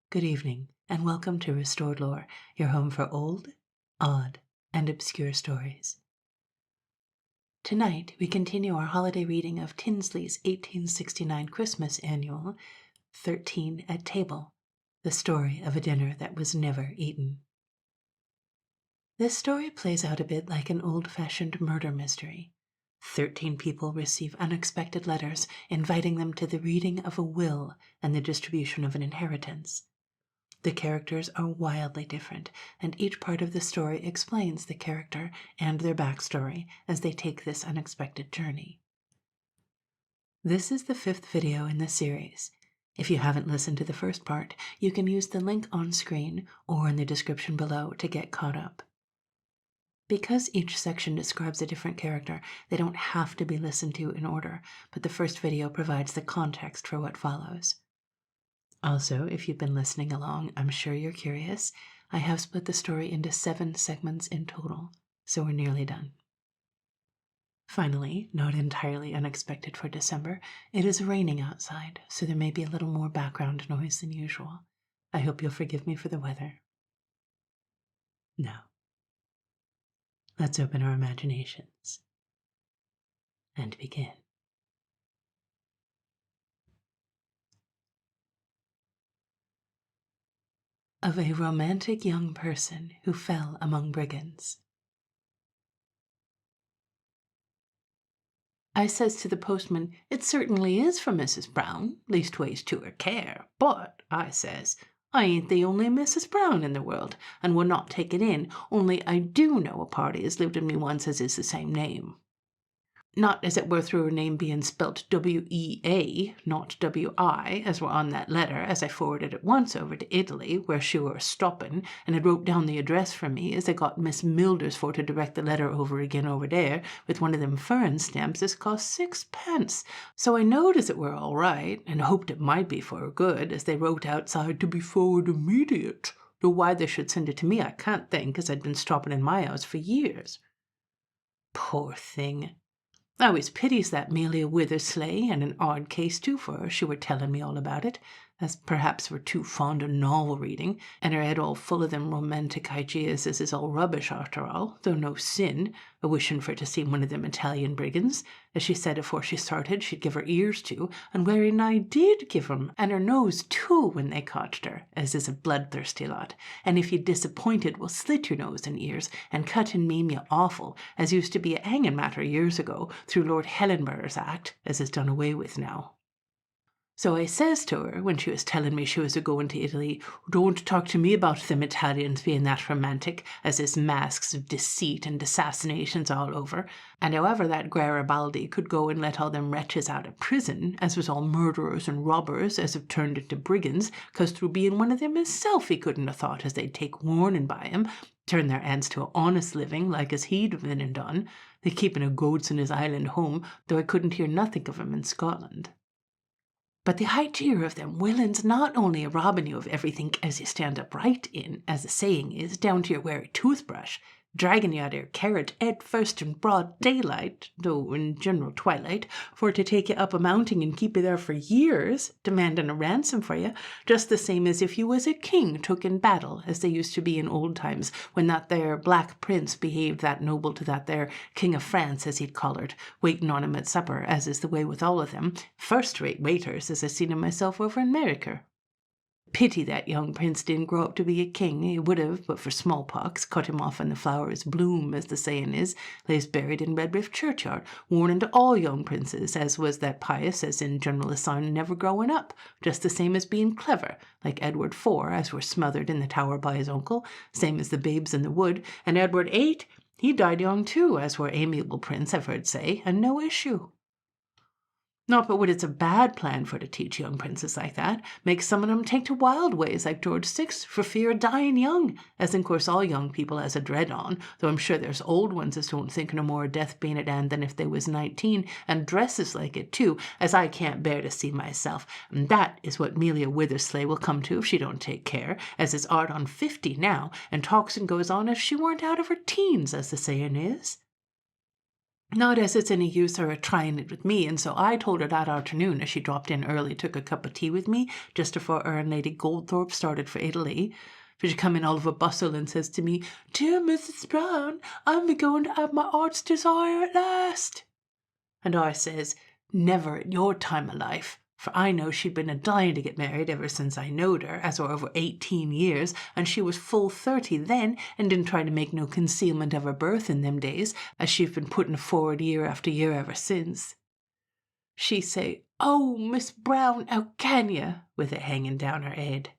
Good evening, and welcome to Restored Lore, your home for old, odd, and obscure stories. Tonight, we continue our holiday reading of Tinsley's 1869 Christmas annual, 13 at Table, the story of a dinner that was never eaten. This story plays out a bit like an old-fashioned murder mystery. 13 people receive unexpected letters inviting them to the reading of a will and the distribution of an inheritance. The characters are wildly different, and each part of the story explains the character and their backstory as they take this unexpected journey. This is the 5th video in the series. If you haven't listened to the first part, you can use the link on screen or in the description below to get caught up. Because each section describes a different character, they don't have to be listened to in order, but the first video provides the context for what follows. Also, if you've been listening along, I'm sure you're curious. I have split the story into 7 segments in total, so we're nearly done. Finally, not entirely unexpected for December, it is raining outside, so there may be a little more background noise than usual. I hope you'll forgive me for the weather. Now, let's open our imaginations and begin. Of a romantic young person who fell among brigands. I says to the postman, "It certainly is for Mrs. Brown, leastways to her care, but," I says, "I ain't the only Mrs. Brown in the world, and will not take it in, only I do know a party as lived with me once as is the same name. Not as it were through her name being spelt W-E-A, not W-I, as were on that letter, as I forwarded it once over to Italy, where she were stopping, and had wrote down the address for me, as I got Miss Milders for to direct the letter over again over there, with one of them foreign stamps as cost 6 pence. So I knowed as it were all right, and hoped it might be for her good, as they wrote outside to be forward immediate. Though why they should send it to me I can't think, as I'd been stopping in my house for years. Poor thing. I always pities that Melia Withersley, and an odd case too for her, she were telling me all about it, as perhaps we're too fond of novel reading, and her head all full of them romantic ideas as is all rubbish after all, though no sin, a wishing for to see one of them Italian brigands, as she said afore she started she'd give her ears to, and wery nigh did give 'em, and her nose too when they cotched her, as is a bloodthirsty lot, and if you disappointed will slit your nose and ears, and cut and maim you awful, as used to be a hanging matter years ago, through Lord Hellenborough's Act, as is done away with now. So I says to her, when she was telling me she was a-going to Italy, "Don't talk to me about them Italians being that romantic, as is masks of deceit and assassinations all over, and however that Garibaldi could go and let all them wretches out of prison, as was all murderers and robbers, as have turned into brigands, 'cause through being one of them himself he couldn't have thought as they'd take warning by him, turn their hands to a honest living, like as he'd been and done, they keeping a goats in his island home, though I couldn't hear nothing of him in Scotland. But the idea of them villains not only a robbing you of everything as you stand upright in, as the saying is, down to your weary toothbrush, dragging you out of your carriage head first in broad daylight, though in general twilight, for to take you up a mountain and keep you there for years, demanding a ransom for you, just the same as if you was a king took in battle, as they used to be in old times, when that there Black Prince behaved that noble to that there King of France, as he'd collared, waiting on him at supper, as is the way with all of them, first-rate waiters, as I seen him myself over in America. Pity that young prince didn't grow up to be a king. He would have, but for smallpox, cut him off in the flower's bloom, as the saying is, lays buried in Redriff churchyard, warning to all young princes, as was that pious as in general a sign of never growing up, just the same as being clever, like Edward IV, as were smothered in the tower by his uncle, same as the babes in the wood, and Edward VIII, he died young too, as were amiable prince, I've heard say, and no issue. Not but what it's a bad plan for to teach young princes like that, make some of them take to wild ways like George VI for fear of dying young, as in course all young people has a dread on, though I'm sure there's old ones as don't think no more of death being at hand than if they was 19, and dresses like it too, as I can't bear to see myself, and that is what Melia Withersley will come to if she don't take care, as is art on 50 now, and talks and goes on as she weren't out of her teens, as the saying is. Not as it's any use her trying it with me, and so I told her that afternoon as she dropped in early, took a cup of tea with me, just afore her and Lady Goldthorpe started for Italy. For she come in all of a bustle and says to me, "Dear Mrs. Brown, I'm going to have my heart's desire at last." And I says, "Never at your time of life." For I know she'd been a-dying to get married ever since I knowed her, as were over 18 years, and she was full 30 then, and didn't try to make no concealment of her birth in them days, as she've been putting forward year after year ever since. She say, "Oh, Miss Brown, how can you?" with it hanging down her head.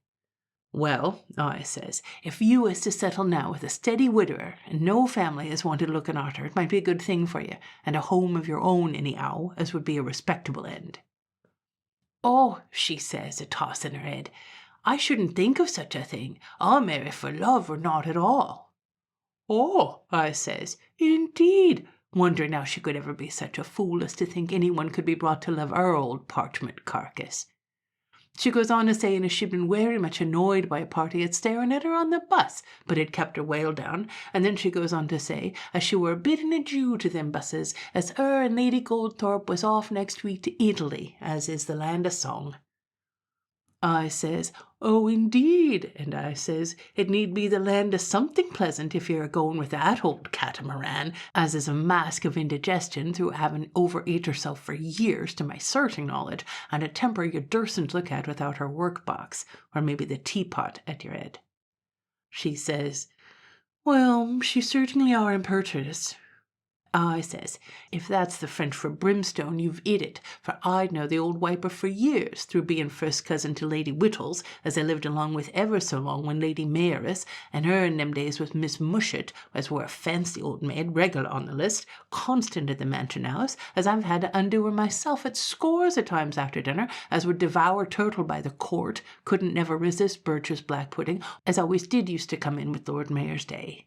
"Well," I says, "if you was to settle now with a steady widower, and no family as wanted looking arter, it might be a good thing for you, and a home of your own anyhow, as would be a respectable end." "Oh," she says, a-tossing her head, "I shouldn't think of such a thing. I'll marry for love or not at all." "Oh," I says, "indeed," wondering how she could ever be such a fool as to think anyone could be brought to love our old parchment carcass. She goes on to saying as she'd been very much annoyed by a party at staring at her on the bus, but it kept her whale down, and then she goes on to say as she were bidding adieu to them buses, as her and Lady Goldthorpe was off next week to Italy, as is the land of song. I says, "Oh, indeed," and I says, "it need be the land of something pleasant if you're a-going with that old catamaran, as is a mask of indigestion through having overate herself for years, to my certain knowledge, and a temper you dursn't look at without her work-box, or maybe the teapot, at your head." She says, "Well, she certainly are impertinent." I says, "If that's the French for brimstone, you've 'it it, for I'd know the old wiper for years, through being first cousin to Lady Whittles, as I lived along with ever so long when Lady Mayoress, and her in them days was Miss Mushet, as were a fancy old maid, regular on the list, constant at the mansion house, as I've had to undo her myself at scores of times after dinner, as would devour turtle by the quart, couldn't never resist Birch's black pudding, as always did used to come in with Lord Mayor's day.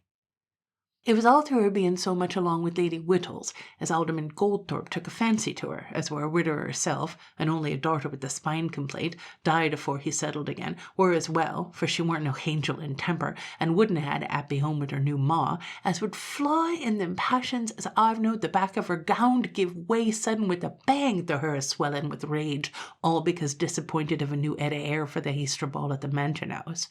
It was all through her being so much along with Lady Whittles, as Alderman Goldthorpe took a fancy to her, as were a widower herself, and only a daughter with the spine complaint, died afore he settled again, were as well, for she weren't no hangel in temper, and wouldn't have had 'appy home with her new ma, as would fly in them passions as I've knowed the back of her gown to give way sudden with a bang to her swelling with rage, all because disappointed of a new head of hair for the Easter ball at the mansion house.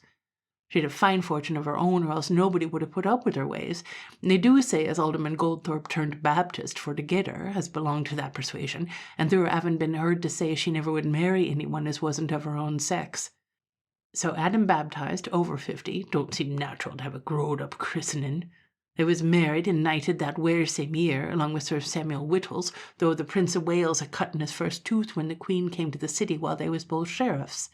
She'd a fine fortune of her own, or else nobody would have put up with her ways. And they do say as Alderman Goldthorpe turned Baptist for to get her, as belonged to that persuasion, and through her having been heard to say she never would marry anyone as wasn't of her own sex. So Adam baptized, over 50, don't seem natural to have a growed-up christening. They was married and knighted that wear same year, along with Sir Samuel Whittles, though the Prince of Wales a-cutting his first tooth when the Queen came to the city while they was both sheriffs.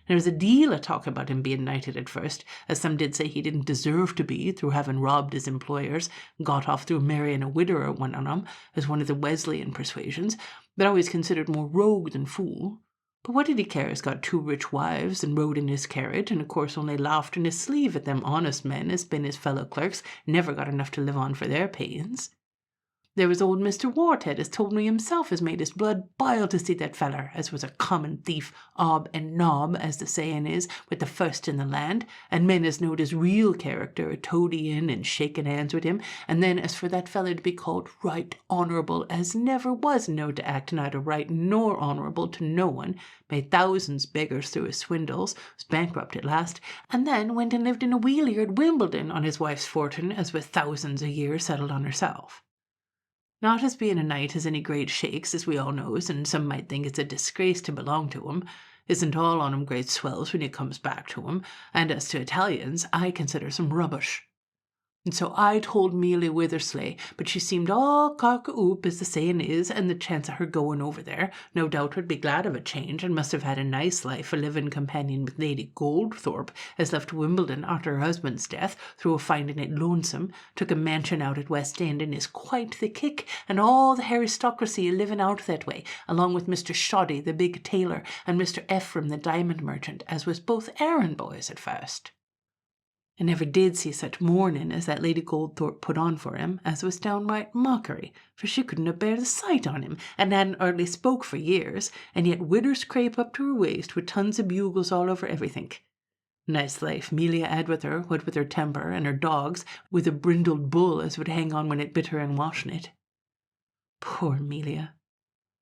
There was a deal of talk about him being knighted at first, as some did say he didn't deserve to be, through having robbed his employers, got off through marrying a widower one on 'em, as one of the Wesleyan persuasions, but always considered more rogue than fool. But what did he care as got 2 rich wives, and rode in his carriage, and of course only laughed in his sleeve at them honest men as been his fellow clerks, never got enough to live on for their pains. There was old Mr. Warthead as told me himself as made his blood boil to see that feller, as was a common thief, ob and nob, as the saying is, with the first in the land, and men as knowed his real character a toadying and shaking hands with him, and then as for that feller to be called right honourable, as never was knowed to act neither right nor honourable to no one, made thousands beggars through his swindles, was bankrupt at last, and then went and lived in a wheelier at Wimbledon on his wife's fortune, as with thousands a year settled on herself. Not as being a knight has any great shakes, as we all knows, and some might think it's a disgrace to belong to 'em. Isn't all on 'em great swells when you comes back to 'em, and as to Italians, I consider some rubbish. And so I told Mealy Withersley, but she seemed all cock-a-oop, as the saying is, and the chance of her going over there, no doubt would be glad of a change, and must have had a nice life a living companion with Lady Goldthorpe, as left Wimbledon after her husband's death, through a finding it lonesome, took a mansion out at West End, and is quite the kick, and all the aristocracy a living out that way, along with Mr. Shoddy, the big tailor, and Mr. Ephraim, the diamond merchant, as was both errand boys at first. I never did see such mourning as that Lady Goldthorpe put on for him, as was downright mockery, for she couldn't bear the sight on him, and hadn't hardly spoke for years, and yet widder's crape up to her waist, with tons of bugles all over everythink. Nice life Melia had with her, what with her temper, and her dogs, with a brindled bull as would hang on when it bit her in washing it. Poor Amelia.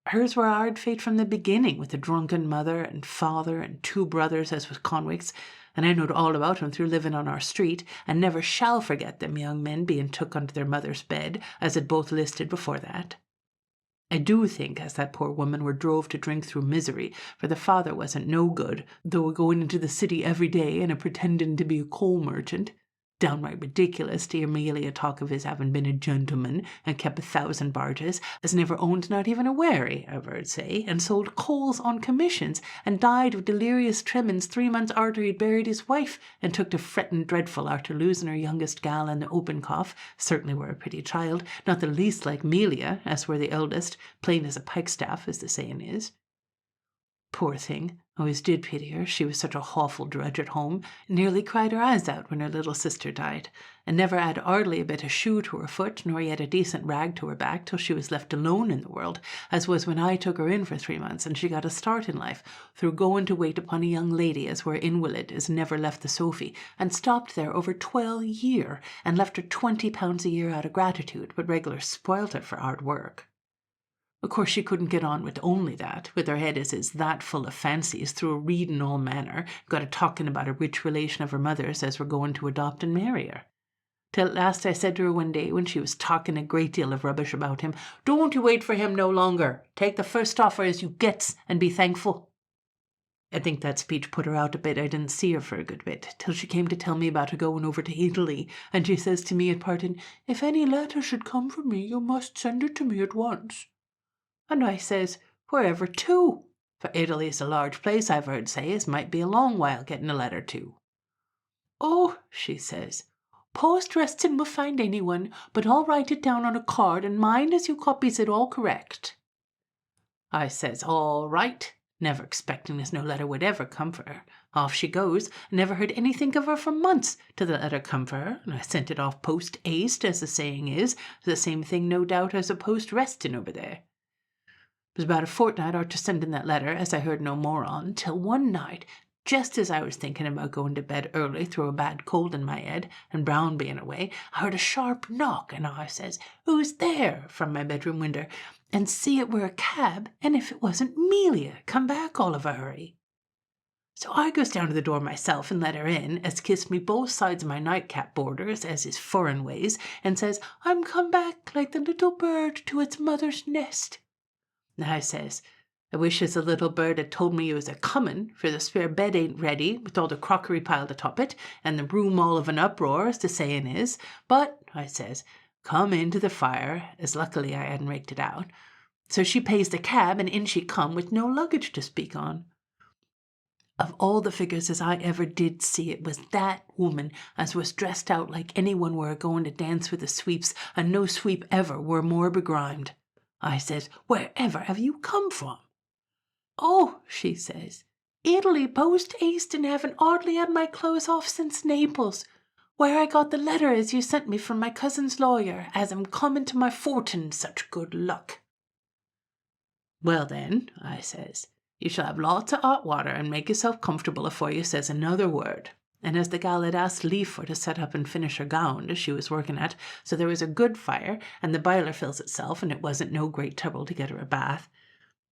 Hers were a hard fate from the beginning, with a drunken mother and father and 2 brothers as was convicts, and I knowed all about 'em through living on our street, and never shall forget them young men being took under their mother's bed, as had both listed before that. I do think as that poor woman were drove to drink through misery, for the father wasn't no good, though a-going into the city every day and a-pretending to be a coal merchant. Downright ridiculous to hear Amelia talk of his having been a gentleman and kept 1,000 barges, as never owned not even a wherry, I've heard say, and sold coals on commissions, and died of delirious tremens 3 months arter he'd buried his wife, and took to fretting dreadful arter losing her youngest gal in the open cough, certainly were a pretty child, not the least like Amelia, as were the eldest, plain as a pikestaff, as the saying is. Poor thing, I always did pity her, she was such a hawful drudge at home, nearly cried her eyes out when her little sister died, and never had hardly a bit of shoe to her foot, nor yet a decent rag to her back till she was left alone in the world, as was when I took her in for 3 months, and she got a start in life, through going to wait upon a young lady as were invalid, as never left the Sophie, and stopped there over 12 year, and left her £20 a year out of gratitude, but regular spoilt her for hard work. Of course she couldn't get on with only that, with her head as is that full of fancies through a reading all manner, got a talking about a rich relation of her mother's as were going to adopt and marry her. Till at last I said to her one day, when she was talking a great deal of rubbish about him, "Don't you wait for him no longer. Take the first offer as you gets, and be thankful." I think that speech put her out a bit. I didn't see her for a good bit, till she came to tell me about her going over to Italy, and she says to me at parting, "If any letter should come from me, you must send it to me at once." And I says, "Wherever to? For Italy's a large place, I've heard say, as might be a long while getting a letter to." "Oh," she says, "post Reston will find anyone, but I'll write it down on a card, and mind as you copies it all correct." I says, "All right," never expecting as no letter would ever come for her. Off she goes, and never heard anything of her for months, till the letter come for her, and I sent it off post haste, as the saying is, the same thing no doubt as a post Reston over there. It was about a fortnight after sending that letter as I heard no more on, till one night, just as I was thinking about going to bed early through a bad cold in my head, and Brown being away, I heard a sharp knock, and I says, "Who's there?" from my bedroom window, and see it were a cab, and if it wasn't Amelia, come back all of a hurry. So I goes down to the door myself and let her in, as kissed me both sides of my nightcap borders, as is foreign ways, and says, "I'm come back like the little bird to its mother's nest." I says, "I wish as the little bird had told me you was a-comin', for the spare bed ain't ready, with all the crockery piled atop it, and the room all of an uproar, as the saying is. But," I says, "come in to the fire," as luckily I hadn't raked it out. So she pays the cab, and in she come, with no luggage to speak on. Of all the figures as I ever did see, it was that woman as was dressed out like anyone were a-going to dance with the sweeps, and no sweep ever were more begrimed. I says, "Wherever have you come from?" "Oh," she says, "Italy post haste, and haven't hardly had my clothes off since Naples, where I got the letter as you sent me from my cousin's lawyer, as I'm coming to my fortin, such good luck." "Well then," I says, "you shall have lots of hot water, and make yourself comfortable afore you says another word." And as the gal had asked leave for to set up and finish her gown as she was working at, so there was a good fire, and the biler fills itself, and it wasn't no great trouble to get her a bath.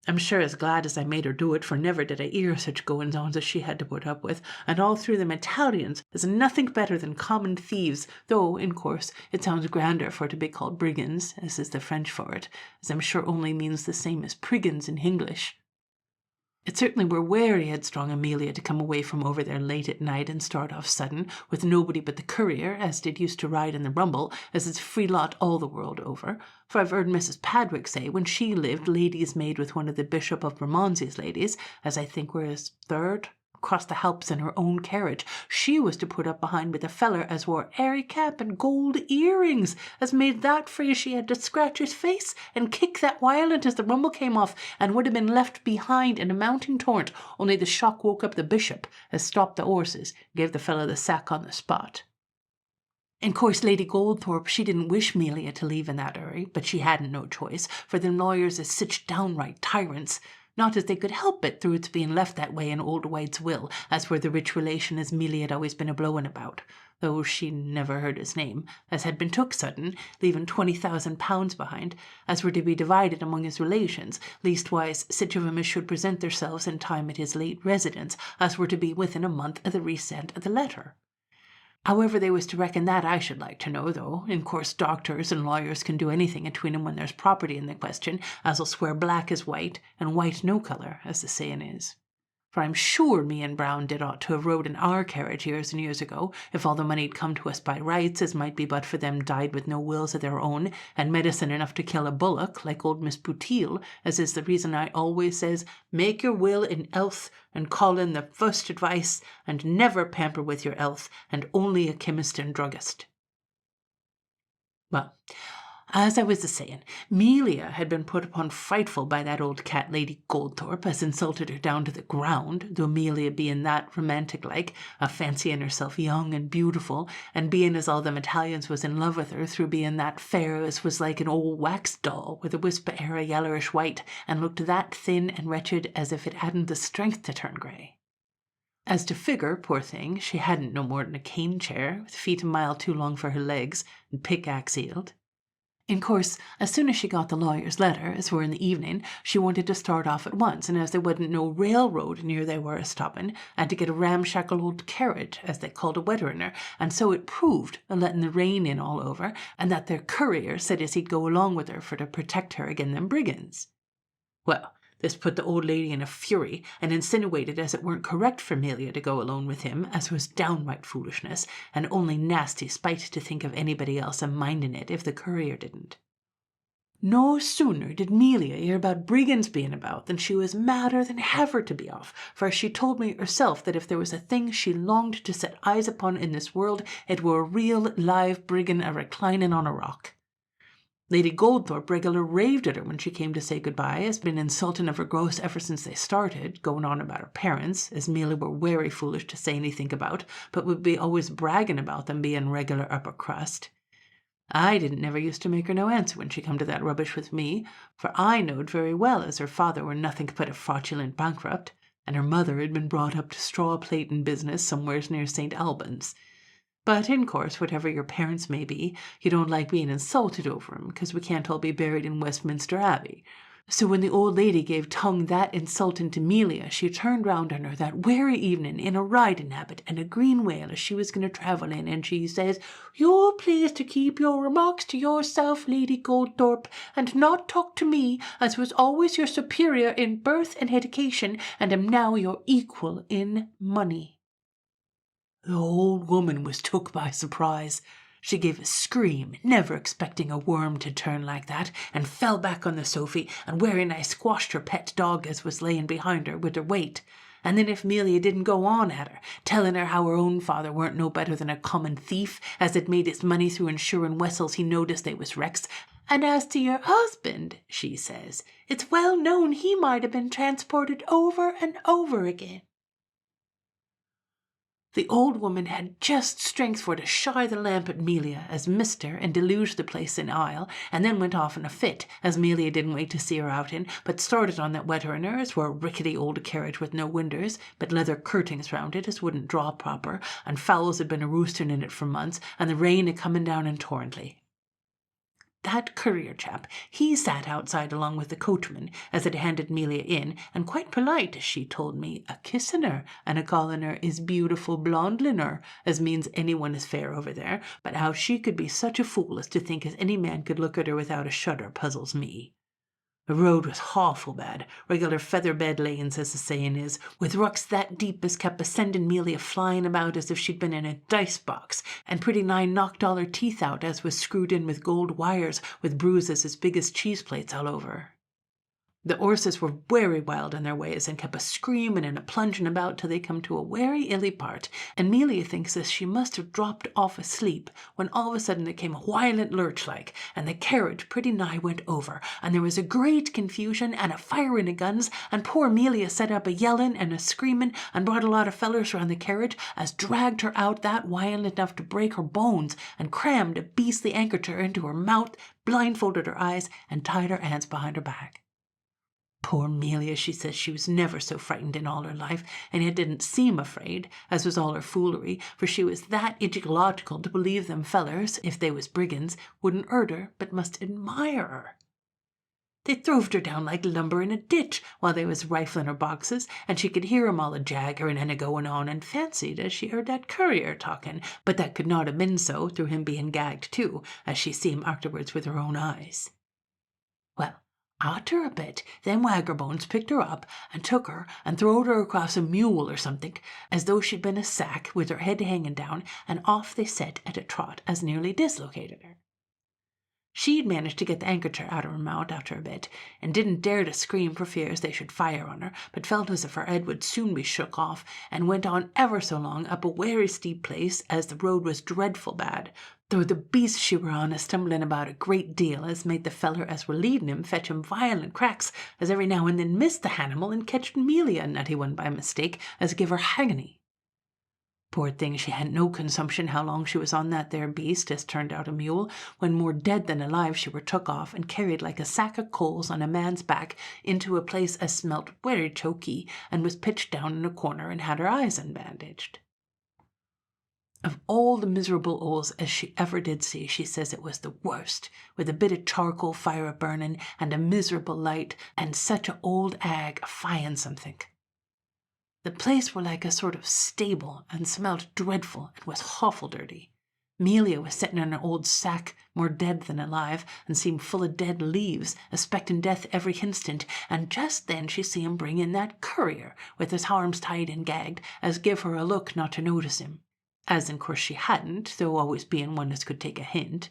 I'm sure as glad as I made her do it, for never did I hear such goings-on as she had to put up with, and all through them Italians is nothing better than common thieves, though, in course, it sounds grander for to be called brigands, as is the French for it, as I'm sure only means the same as Brigands in English. It certainly were wary headstrong Amelia to come away from over there late at night and start off sudden, with nobody but the courier, as did used to ride in the rumble, as it's free lot all the world over. For I've heard Mrs. Padwick say, when she lived, lady's maid with one of the Bishop of Bermondsey's ladies, as I think were his third, across the Alps in her own carriage, she was to put up behind with a feller as wore airy cap and gold earrings, as made that free she had to scratch his face and kick that violent as the rumble came off, and would have been left behind in a mounting torrent, only the shock woke up the bishop, as stopped the horses, gave the fellow the sack on the spot. In course, Lady Goldthorpe, she didn't wish Amelia to leave in that hurry, but she hadn't no choice, for them lawyers is sich downright tyrants. not as they could help it through its being left that way in old White's will, as were the rich relation as Milly had always been a-blowing about, though she never heard his name, as had been took sudden, leaving £20,000 behind, as were to be divided among his relations, leastwise sich of 'em as should present theirselves in time at his late residence, as were to be within a month of the resent of the letter. However they was to reckon that I should like to know, though. In course doctors and lawyers can do anything atween 'em when there's property in the question, as'll swear black as white, and white no colour, as the saying is. For I'm sure me and Brown did ought to have rode in our carriage years and years ago, if all the money'd come to us by rights, as might be but for them died with no wills of their own, and medicine enough to kill a bullock, like old Miss Boutil, as is the reason I always says, make your will in health, and call in the first advice, and never pamper with your health, and only a chemist and druggist. Well, as I was a-saying, Melia had been put upon frightful by that old cat Lady Goldthorpe, as insulted her down to the ground, though Melia being that romantic-like, a fancying herself young and beautiful, and being as all them Italians was in love with her through being that fair as was like an old wax doll with a wisp of hair yellerish white, and looked that thin and wretched as if it hadn't the strength to turn grey. As to figure, poor thing, she hadn't no more than a cane chair, with feet a mile too long for her legs, and pickaxe-heeled. In course, as soon as she got the lawyer's letter, as were in the evening, she wanted to start off at once, and as there wasn't no railroad near they were a-stopping, and to get a ramshackle old carriage, as they called a weterener, and so it proved, a-letting the rain in all over, and that their courier said as he'd go along with her for to protect her again them brigands. Well, this put the old lady in a fury, and insinuated as it weren't correct for Melia to go alone with him, as was downright foolishness, and only nasty spite to think of anybody else a-minding it if the courier didn't. No sooner did Melia hear about Brigands being about than she was madder than ever to be off, for she told me herself that if there was a thing she longed to set eyes upon in this world, it were a real live brigand a-reclining on a rock. Lady Goldthorpe regular raved at her when she came to say goodbye, as been insulting of her gross ever since they started, going on about her parents, as Melia were wery foolish to say anything about, but would be always bragging about them being regular upper crust. I didn't never used to make her no answer when she come to that rubbish with me, for I knowed very well as her father were nothing but a fraudulent bankrupt, and her mother had been brought up to straw-plating business somewheres near St. Albans. But in course, whatever your parents may be, you don't like being insulted over 'em, 'cause we can't all be buried in Westminster Abbey. So when the old lady gave tongue that insulting to Melia, she turned round on her that wery evening in a riding habit and a green wail as she was going to travel in, and she says, "You're pleased to keep your remarks to yourself, Lady Goldthorpe, and not talk to me, as was always your superior in birth and education, and am now your equal in money." The old woman was took by surprise. She gave a scream, never expecting a worm to turn like that, and fell back on the sofy, and wery nigh squashed her pet dog as was laying behind her with her weight. And then if Melia didn't go on at her, telling her how her own father weren't no better than a common thief, as had made his money through insuring vessels he noticed they was wrecks, and as to your husband, she says, it's well known he might have been transported over and over again. The old woman had just strength for to shy the lamp at Melia as missed her and deluged the place in ile, and then went off in a fit, as Melia didn't wait to see her out in, but started on that weterener, as were a rickety old carriage with no winders, but leather curtains round it as wouldn't draw proper, and fowls had been a-roosting in it for months, and the rain a-coming down in torrently. That courier chap, he sat outside along with the coachman, as had handed Melia in, and quite polite, as she told me, a-kissing her, and a-calling her his beautiful blondlin her, as means anyone is fair over there, but how she could be such a fool as to think as any man could look at her without a shudder puzzles me. The road was awful bad, regular feather-bed lanes, as the saying is, with rucks that deep as kept a-sending Melia flying about as if she'd been in a dice-box, and pretty nigh knocked all her teeth out, as was screwed in with gold wires, with bruises as big as cheese-plates all over. The horses were wery wild in their ways, and kept a-screaming and a-plunging about till they come to a wery illy part, and Melia thinks as she must have dropped off asleep, when all of a sudden there came a violent lurch-like, and the carriage pretty nigh went over, and there was a great confusion, and a firing of guns, and poor Melia set up a-yelling and a-screaming, and brought a lot of fellers round the carriage, as dragged her out that violent enough to break her bones, and crammed a beastly handkercher into her mouth, blindfolded her eyes, and tied her hands behind her back. Poor Amelia, she says she was never so frightened in all her life, and yet didn't seem afraid, as was all her foolery, for she was that ideological to believe them fellers, if they was brigands, wouldn't hurt her, but must admire her. They throwed her down like lumber in a ditch while they was rifling her boxes, and she could hear 'em all a jaggering and a going on, and fancied as she heard that courier talking, but that could not have been so through him being gagged too, as she see him afterwards with her own eyes. Well, arter a bit, them waggerbones picked her up and took her and throwed her across a mule or something, as though she'd been a sack, with her head hanging down, and off they set at a trot as nearly dislocated her. She'd managed to get the handkercher out of her mouth after a bit, and didn't dare to scream for fears they should fire on her, but felt as if her head would soon be shook off, and went on ever so long up a werry steep place, as the road was dreadful bad, though the beast she were on a stumbling about a great deal, as made the feller as were leading him fetch him violent cracks, as every now and then missed the hanimal and catched Amelia a nutty one by mistake, as give her hagony. Poor thing, she hadn't no consumption how long she was on that there beast, as turned out a mule, when more dead than alive she were took off and carried like a sack of coals on a man's back into a place as smelt very choky, and was pitched down in a corner and had her eyes unbandaged. Of all the miserable holes as she ever did see, she says it was the worst, with a bit of charcoal fire a burning, and a miserable light, and such a old hag a-fying something. The place were like a sort of stable, and smelt dreadful, and was awful dirty. Amelia was sitting in an old sack, more dead than alive, and seemed full of dead leaves, expecting death every instant, and just then she see him bring in that courier, with his arms tied and gagged, as give her a look not to notice him. As in course she hadn't, though always being one as could take a hint.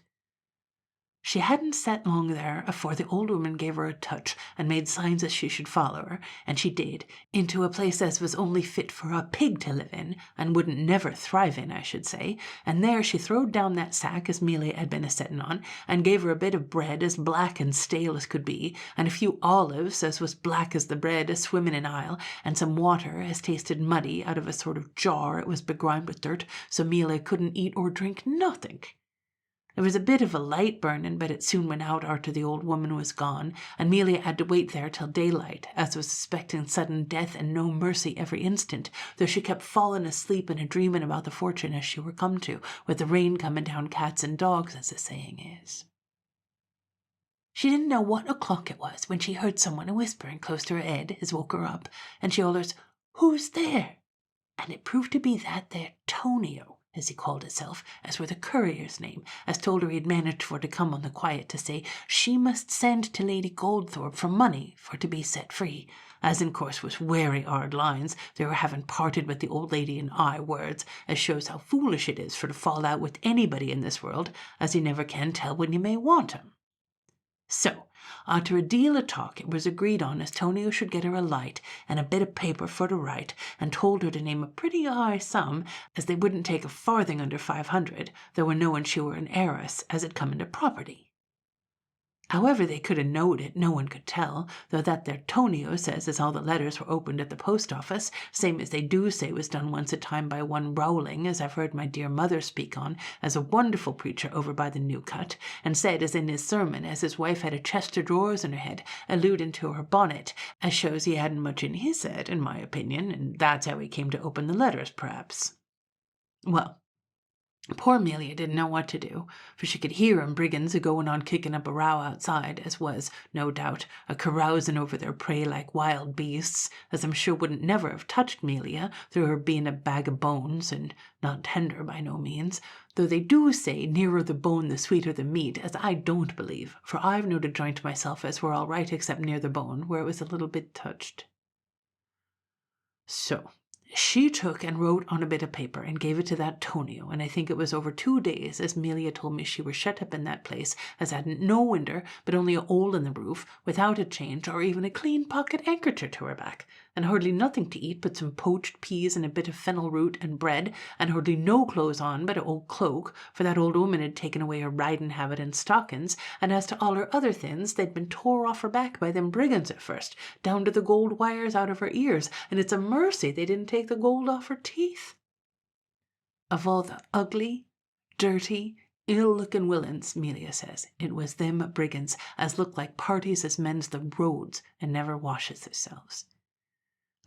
She hadn't sat long there afore the old woman gave her a touch and made signs as she should follow her, and she did, into a place as was only fit for a pig to live in, and wouldn't never thrive in, I should say, and there she throwed down that sack as Amelia had been a-setting on, and gave her a bit of bread as black and stale as could be, and a few olives as was black as the bread a swimming in ile, and some water as tasted muddy out of a sort of jar it was begrimed with dirt, so Amelia couldn't eat or drink nothink. There was a bit of a light burning, but it soon went out arter the old woman was gone, and Amelia had to wait there till daylight, as was expecting sudden death and no mercy every instant, though she kept falling asleep and a-dreaming about the fortune as she were come to, with the rain coming down cats and dogs, as the saying is. She didn't know what o'clock it was when she heard someone a-whispering close to her head, as woke her up, and she hollers, "Who's there?" And it proved to be that there Tonio, as he called himself, as were the courier's name, as told her he had managed for to come on the quiet to say she must send to Lady Goldthorpe for money for to be set free, as in course was werry hard lines, they were having parted with the old lady in high words, as shows how foolish it is for to fall out with anybody in this world, as you never can tell when you may want 'em. So, after a deal of talk, it was agreed on as Tonio should get her a light and a bit of paper for to write, and told her to name a pretty high sum, as they wouldn't take a farthing under 500, though a knowing she were an heiress, as it come into property. However they could have knowed it, no one could tell, though that there Tonio says as all the letters were opened at the post office, same as they do say was done once a time by one Rowling, as I've heard my dear mother speak on, as a wonderful preacher over by the New Cut, and said as in his sermon as his wife had a chest of drawers in her head, alluding to her bonnet, as shows he hadn't much in his head, in my opinion, and that's how he came to open the letters, perhaps. Well, poor Amelia didn't know what to do, for she could hear 'em brigands a-going on kicking up a row outside, as was, no doubt, a carousing over their prey like wild beasts, as I'm sure wouldn't never have touched Amelia, through her being a bag of bones, and not tender by no means, though they do say nearer the bone the sweeter the meat, as I don't believe, for I've knowed a joint myself as were all right except near the bone, where it was a little bit touched. So she took and wrote on a bit of paper and gave it to that Tonio, and I think it was over 2 days as Amelia told me she were shut up in that place as hadn't no winder but only a hole in the roof, without a change or even a clean pocket handkercher to her back, and hardly nothing to eat but some poached peas and a bit of fennel root and bread, and hardly no clothes on but an old cloak, for that old woman had taken away her riding habit and stockings, and as to all her other things, they'd been tore off her back by them brigands at first, down to the gold wires out of her ears, and it's a mercy they didn't take the gold off her teeth. Of all the ugly, dirty, ill-looking villains, Melia says. It was them Brigands as looked like parties as mends the roads and never washes themselves.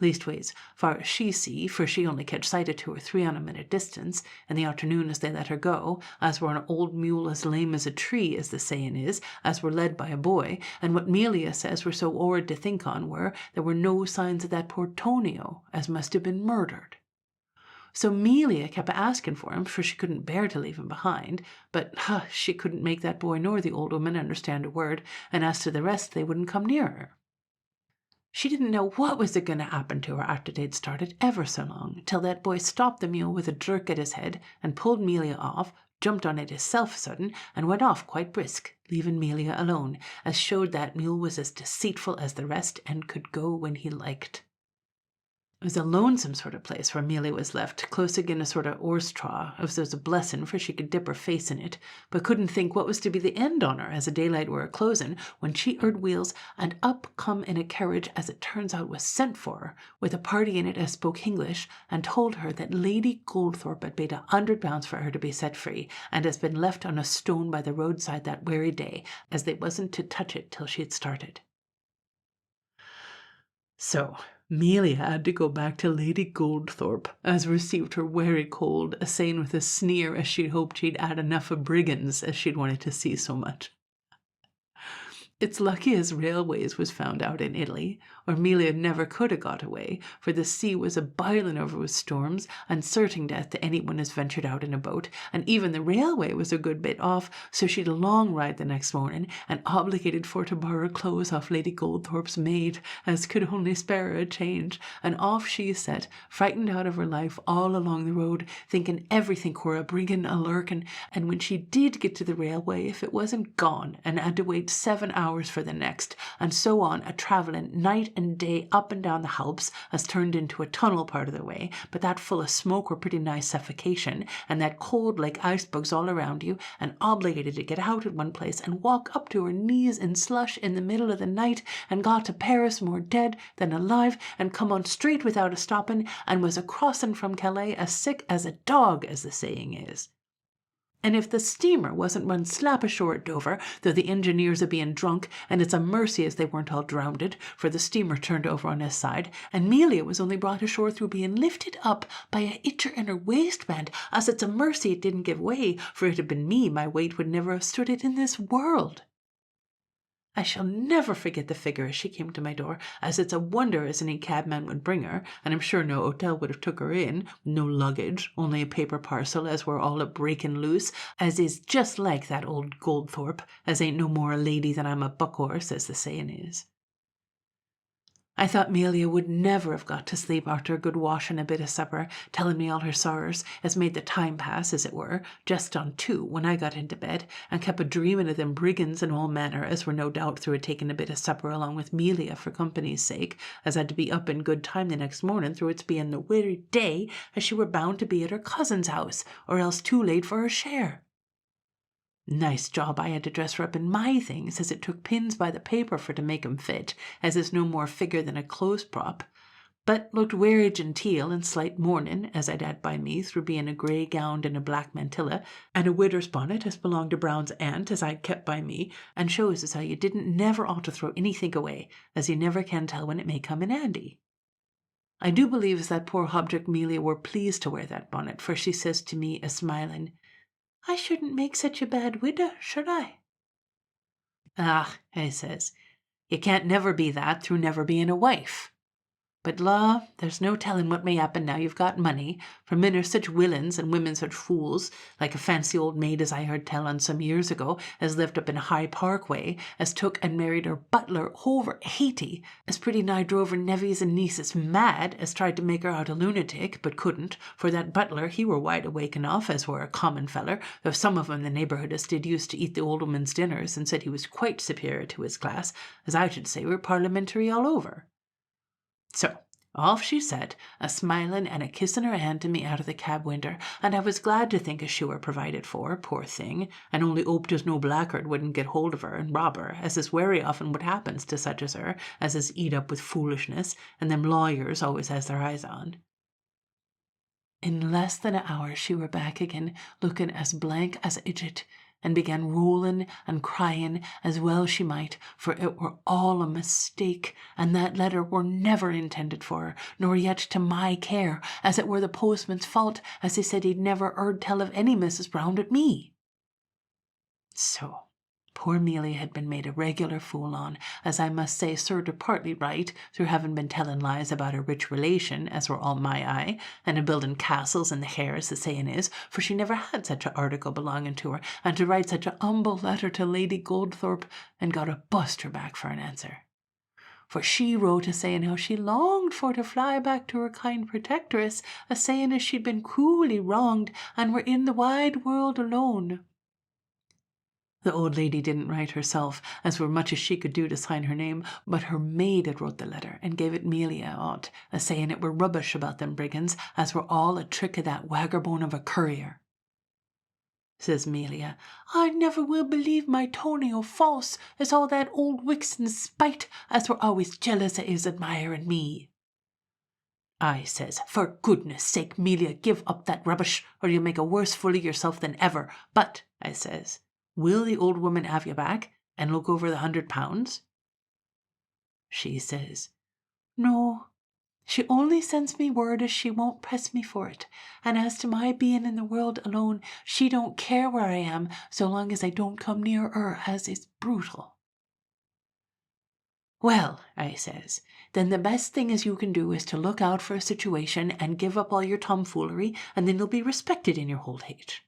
Leastways, far as she see, for she only catch sight of 2 or 3 on a minute distance, in the afternoon as they let her go, as were an old mule as lame as a tree, as the saying is, as were led by a boy, and what Melia says were so horrid to think on there were no signs of that poor Tonio, as must have been murdered. So Melia kept asking for him, for she couldn't bear to leave him behind, but she couldn't make that boy nor the old woman understand a word, and as to the rest, they wouldn't come near her. She didn't know what was going to happen to her after they'd started ever so long, till that boy stopped the mule with a jerk at his head and pulled Melia off, jumped on it hisself sudden, and went off quite brisk, leaving Melia alone, as showed that mule was as deceitful as the rest and could go when he liked. It was a lonesome sort of place where Melia was left, close agin a sort of horse trough, as was a blessing, for she could dip her face in it, but couldn't think what was to be the end on her as the daylight were a-closing, when she heard wheels, and up come in a carriage as it turns out was sent for her, with a party in it as spoke English, and told her that Lady Goldthorpe had paid £100 for her to be set free, and has been left on a stone by the roadside that very day, as they wasn't to touch it till she had started. So Melia had to go back to Lady Goldthorpe, as received her very cold, a saying with a sneer as she'd hoped she'd had enough of Brigands as she'd wanted to see so much. It's lucky as railways was found out in Italy, or Melia never could have got away, for the sea was a-biling over with storms, and certain death to anyone as ventured out in a boat, and even the railway was a good bit off, so she'd a long ride the next morning, and obligated for to borrow clothes off Lady Goldthorpe's maid, as could only spare her a change, and off she set, frightened out of her life all along the road, thinking everything were a bringing a lurking, and when she did get to the railway, if it wasn't gone, and had to wait 7 hours for the next, and so on a-travelling night and day up and down the Alps, as turned into a tunnel part of the way, but that full of smoke were pretty nigh suffocation, and that cold like icebergs all around you, and obligated to get out at one place and walk up to her knees in slush in the middle of the night, and got to Paris more dead than alive, and come on straight without a stopping, and was a-crossing from Calais as sick as a dog, as the saying is. And if the steamer wasn't run slap ashore at Dover, though the engineers are being drunk, and it's a mercy as they weren't all drownded, for the steamer turned over on his side, and Melia was only brought ashore through being lifted up by a itcher in her waistband, as it's a mercy it didn't give way, for it had been me, my weight would never have stood it in this world. I shall never forget the figure as she came to my door, as it's a wonder as any cabman would bring her, and I'm sure no hotel would have took her in, no luggage, only a paper parcel as were all a-breaking loose, as is just like that old Goldthorpe, as ain't no more a lady than I'm a buck-horse, as the saying is. I thought Melia would never have got to sleep after a good wash and a bit of supper, telling me all her sorrers, as made the time pass, as it were, just on 2 when I got into bed, and kept a-dreaming of them Brigands and all manner, as were no doubt through a taking a bit of supper along with Melia for company's sake, as had to be up in good time the next morning through its being the very day as she were bound to be at her cousin's house, or else too late for her share. Nice job I had to dress her up in my things, as it took pins by the paper for to make 'em fit, as is no more figure than a clothes prop, but looked wery genteel and slight mourning, as I'd had by me through being a grey gowned and a black mantilla, and a widow's bonnet as belonged to Brown's aunt, as I'd kept by me, and shows as how you didn't never ought to throw anything away, as you never can tell when it may come in handy. I do believe as that poor object Melia were pleased to wear that bonnet, for she says to me, a-smiling, "I shouldn't make such a bad widow, should I?" "Ah," I says, "you can't never be that through never being a wife. But, law, there's no telling what may happen now you've got money, for men are such villains and women such fools, like a fancy old maid as I heard tell on some years ago, as lived up in High Park way, as took and married her butler over 80, as pretty nigh drove her nevys and nieces mad, as tried to make her out a lunatic, but couldn't, for that butler he were wide awake enough, as were a common feller, though some of 'em in the neighbourhood as did used to eat the old woman's dinners, and said he was quite superior to his class, as I should say were parliamentary all over. So off she set, a-smiling and a-kissing her hand to me out of the cab winder, and I was glad to think as she were provided for, poor thing, and only hoped as no blackguard wouldn't get hold of her and rob her, as is wery often what happens to such as her, as is eat up with foolishness, and them lawyers always has their eyes on. In less than an hour she were back again, looking as blank as a idjit, and began rolling and crying as well she might, for it were all a mistake, and that letter were never intended for her, nor yet to my care, as it were the postman's fault, as he said he'd never heard tell of any Mrs. Brown but me. So poor Mealy had been made a regular fool on, as I must say served her partly right, through having been telling lies about her rich relation, as were all my eye, and a building castles in the hair, as the saying is, for she never had such a article belonging to her, and to write such a humble letter to Lady Goldthorpe, and got a buster back for an answer. For she wrote a saying how she longed for to fly back to her kind protectress, a saying as she'd been cruelly wronged, and were in the wide world alone. The old lady didn't write herself, as were much as she could do to sign her name, but her maid had wrote the letter, and gave it Mealy out, a saying it were rubbish about them Brigands, as were all a trick of that waggerbone of a courier. Says Mealy, I never will believe my Tonio false, as all that old Wixon's spite, as were always jealous of his admiring me. I says, for goodness sake, Mealy, give up that rubbish, or you'll make a worse fool of yourself than ever. But, I says, will the old woman have you back, and look over the £100? She says, no, she only sends me word as she won't press me for it, and as to my being in the world alone, she don't care where I am, so long as I don't come near her, as is brutal. Well, I says, then the best thing as you can do is to look out for a situation and give up all your tomfoolery, and then you'll be respected in your old age.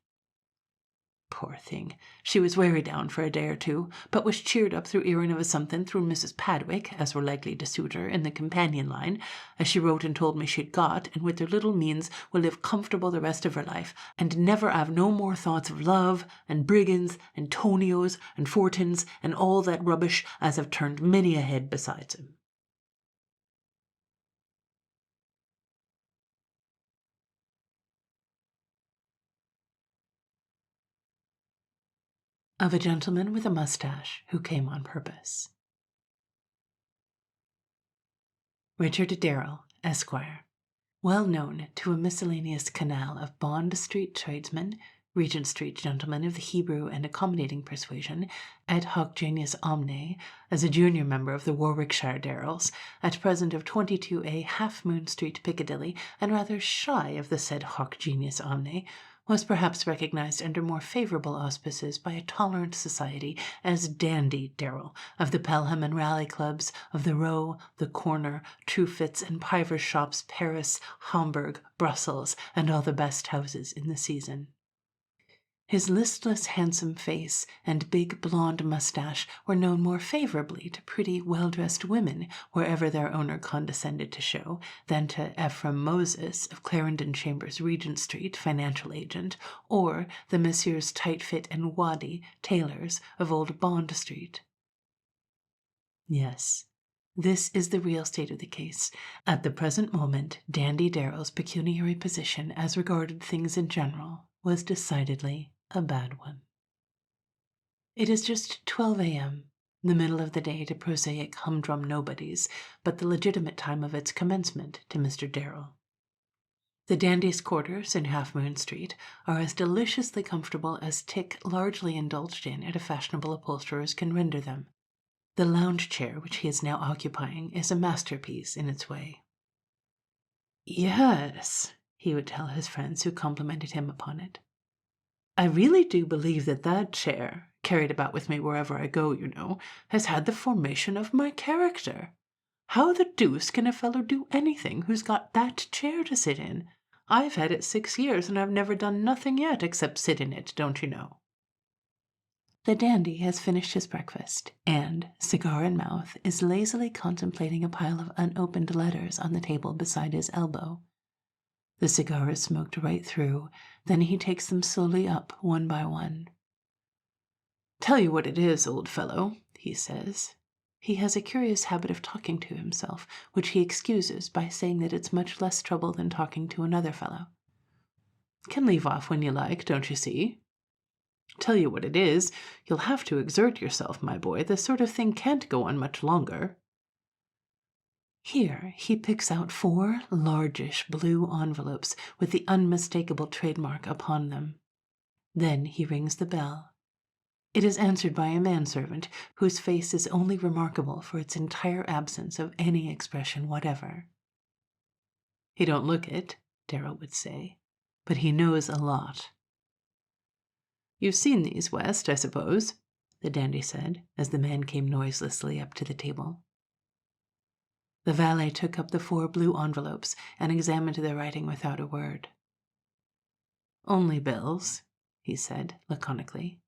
Poor thing, she was weary down for a day or two, but was cheered up through hearing of a something through Mrs. Padwick, as were likely to suit her, in the companion line, as she wrote and told me she'd got, and with her little means will live comfortable the rest of her life, and never have no more thoughts of love, and Brigands, and Tonios, and Fortins, and all that rubbish as have turned many a head besides him. Of a gentleman with a moustache who came on purpose. Richard Darrell, Esquire, well known to a miscellaneous canal of Bond Street tradesmen, Regent Street gentlemen of the Hebrew and accommodating persuasion, et hoc genius omne, as a junior member of the Warwickshire Darrells, at present of 22A Half Moon Street, Piccadilly, and rather shy of the said hoc genius omne, was perhaps recognized under more favourable auspices by a tolerant society as Dandy Darrell, of the Pelham and Raleigh clubs, of the Row, the Corner, Truefitt's and Pivers shops, Paris, Hamburg, Brussels, and all the best houses in the season. His listless, handsome face and big blonde moustache were known more favourably to pretty, well-dressed women, wherever their owner condescended to show, than to Ephraim Moses, of Clarendon Chambers, Regent Street, financial agent, or the Messrs. Tightfit and Waddy, tailors, of Old Bond Street. Yes, this is the real state of the case. At the present moment, Dandy Darrell's pecuniary position, as regarded things in general, was decidedly a bad one. It is just 12 a.m., the middle of the day to prosaic humdrum nobodies, but the legitimate time of its commencement to Mr. Darrell. The dandiest quarters in Half Moon Street are as deliciously comfortable as Tick largely indulged in at a fashionable upholsterer's can render them. The lounge chair which he is now occupying is a masterpiece in its way. Yes, he would tell his friends who complimented him upon it. I really do believe that chair, carried about with me wherever I go, you know, has had the formation of my character. How the deuce can a fellow do anything who's got that chair to sit in? I've had it 6 years, and I've never done nothing yet except sit in it, don't you know? The dandy has finished his breakfast, and, cigar in mouth, is lazily contemplating a pile of unopened letters on the table beside his elbow. The cigar is smoked right through, then he takes them slowly up one by one. Tell you what it is, old fellow, he says. He has a curious habit of talking to himself, which he excuses by saying that it's much less trouble than talking to another fellow. Can leave off when you like, don't you see? Tell you what it is, you'll have to exert yourself, my boy. This sort of thing can't go on much longer. Here he picks out 4 largish blue envelopes with the unmistakable trademark upon them. Then he rings the bell. It is answered by a manservant whose face is only remarkable for its entire absence of any expression whatever. "He don't look it," Darrell would say, "but he knows a lot." "You've seen these, West, I suppose?" the dandy said, as the man came noiselessly up to the table. The valet took up the 4 blue envelopes and examined the writing without a word. "Only bills," he said laconically.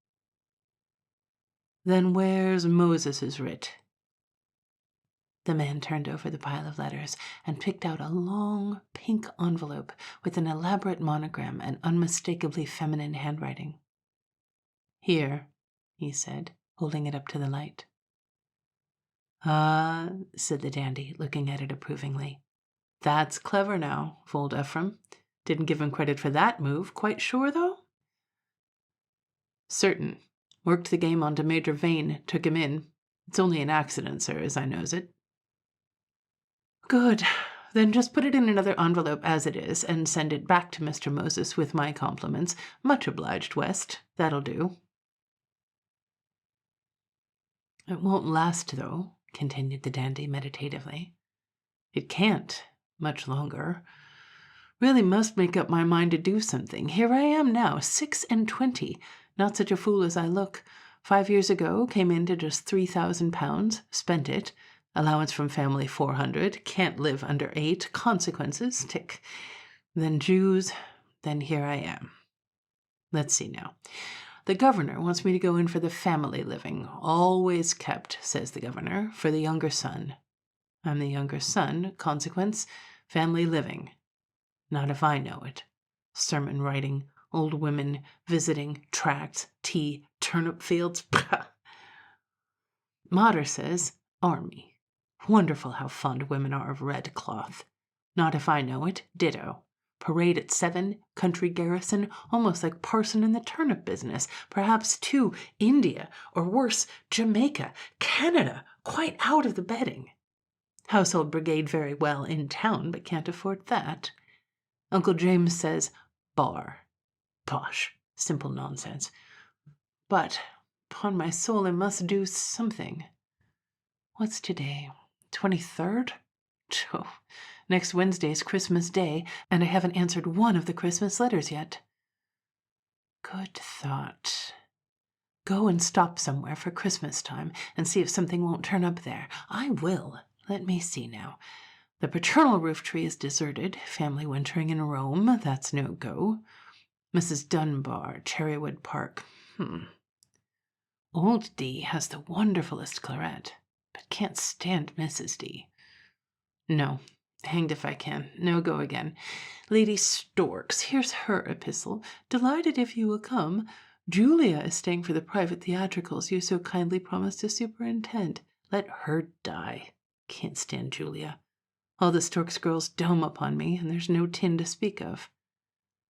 "Then where's Moses's writ?" The man turned over the pile of letters and picked out a long pink envelope with an elaborate monogram and unmistakably feminine handwriting. "Here," he said, holding it up to the light. "Ah," said the dandy, looking at it approvingly. "That's clever now, old Ephraim. Didn't give him credit for that move. Quite sure, though?" "Certain. Worked the game onto Major Vane, took him in. It's only an accident, sir, as I knows it." "Good. Then just put it in another envelope as it is, and send it back to Mr. Moses with my compliments. Much obliged, West. That'll do." "It won't last, though," continued the dandy meditatively. "It can't, much longer. Really must make up my mind to do something. Here I am now, 26, not such a fool as I look. 5 years ago, came into just £3,000, spent it. Allowance from family 400, can't live under 8, consequences, tick. Then Jews, then here I am. Let's see now. The governor wants me to go in for the family living. Always kept, says the governor, for the younger son. I'm the younger son, consequence, family living. Not if I know it. Sermon writing, old women, visiting, tracts, tea, turnip fields. Mater says, army. Wonderful how fond women are of red cloth. Not if I know it, ditto. Parade at 7, country garrison, almost like parson in the turnip business. Perhaps, too, India, or worse, Jamaica, Canada, quite out of the betting. Household brigade very well in town, but can't afford that. Uncle James says, bar. Bosh, simple nonsense. But, upon my soul, I must do something. What's today? 23rd? Oh, next Wednesday's Christmas Day, and I haven't answered one of the Christmas letters yet. Good thought. Go and stop somewhere for Christmas time and see if something won't turn up there. I will. Let me see now. The paternal roof tree is deserted. Family wintering in Rome. That's no go. Mrs. Dunbar, Cherrywood Park. Old D has the wonderfulest claret, but can't stand Mrs. D. No, hanged if I can. No go again. Lady Storks, here's her epistle. Delighted if you will come. Julia is staying for the private theatricals you so kindly promised to superintend. Let her die. Can't stand Julia. All the Storks girls dome upon me, and there's no tin to speak of.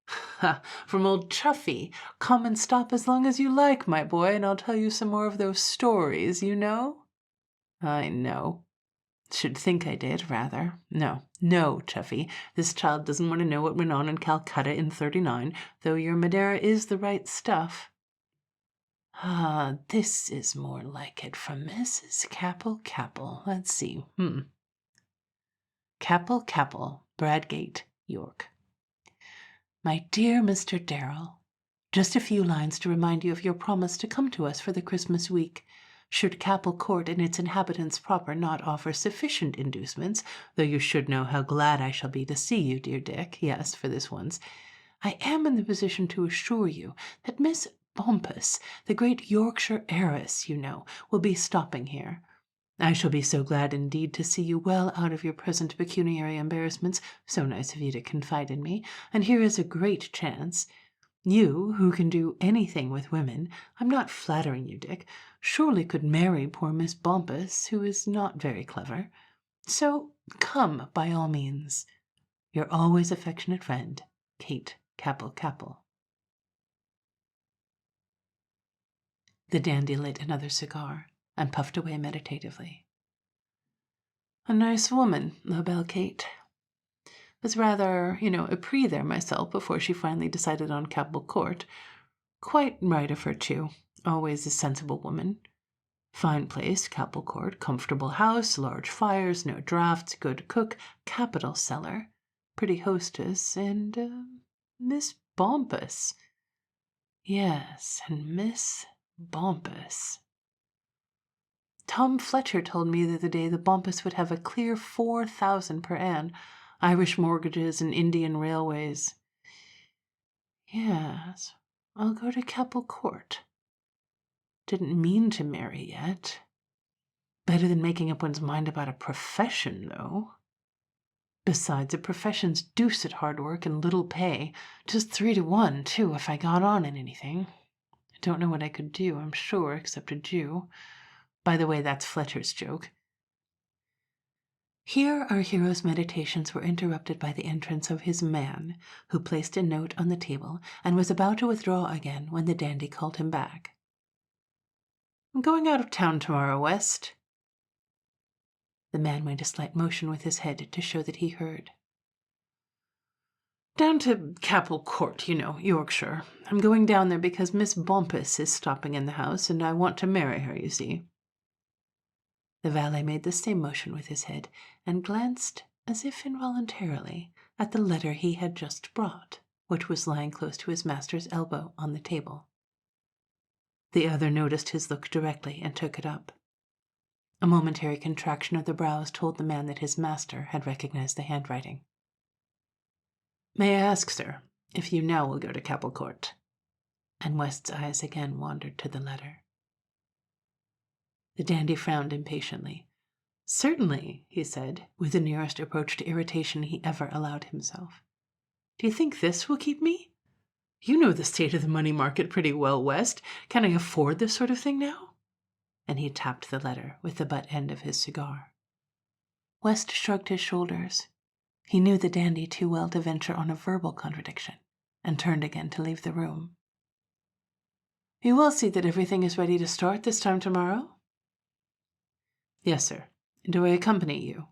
Ha! From old Chuffy. Come and stop as long as you like, my boy, and I'll tell you some more of those stories, you know. I know. Should think I did, rather. No, Chuffy. This child doesn't want to know what went on in Calcutta in '39, though your Madeira is the right stuff. Ah, this is more like it from Mrs. Capel. Let's see. Capel, Bradgate, York. My dear Mr. Darrell, just a few lines to remind you of your promise to come to us for the Christmas week. Should Capel Court and its inhabitants proper not offer sufficient inducements, though you should know how glad I shall be to see you, dear Dick, yes, for this once, I am in the position to assure you that Miss Bumpus, the great Yorkshire heiress, you know, will be stopping here. I shall be so glad indeed to see you well out of your present pecuniary embarrassments, so nice of you to confide in me, and here is a great chance. You, who can do anything with women, I'm not flattering you, Dick, surely could marry poor Miss Bumpus, who is not very clever. So come, by all means. Your always affectionate friend, Kate Capel. The dandy lit another cigar and puffed away meditatively. A nice woman, La Belle Kate. Was rather, a pre there myself before she finally decided on Capel Court. Quite right of her, too. Always a sensible woman. Fine place, Capel Court, comfortable house, large fires, no drafts, good cook, capital cellar, pretty hostess, and, Miss Bompus. Yes, and Miss Bompus. Tom Fletcher told me the other day the Bompus would have a clear 4,000 per ann, Irish mortgages and Indian railways. Yes, I'll go to Capel Court. Didn't mean to marry yet. Better than making up one's mind about a profession, though. Besides, a profession's deuced hard work and little pay. Just 3 to 1, too, if I got on in anything. I don't know what I could do, I'm sure, except a Jew. By the way, that's Fletcher's joke. Here our hero's meditations were interrupted by the entrance of his man, who placed a note on the table and was about to withdraw again when the dandy called him back. I'm going out of town tomorrow, West. The man made a slight motion with his head to show that he heard. Down to Capel Court, Yorkshire. I'm going down there because Miss Bompus is stopping in the house, and I want to marry her, you see. The valet made the same motion with his head, and glanced, as if involuntarily, at the letter he had just brought, which was lying close to his master's elbow on the table. The other noticed his look directly and took it up. A momentary contraction of the brows told the man that his master had recognized the handwriting. May I ask, sir, if you now will go to Capel Court? And West's eyes again wandered to the letter. The dandy frowned impatiently. Certainly, he said, with the nearest approach to irritation he ever allowed himself. Do you think this will keep me? You know the state of the money market pretty well, West. Can I afford this sort of thing now? And he tapped the letter with the butt end of his cigar. West shrugged his shoulders. He knew the dandy too well to venture on a verbal contradiction, and turned again to leave the room. You will see that everything is ready to start this time tomorrow? Yes, sir. Do I accompany you?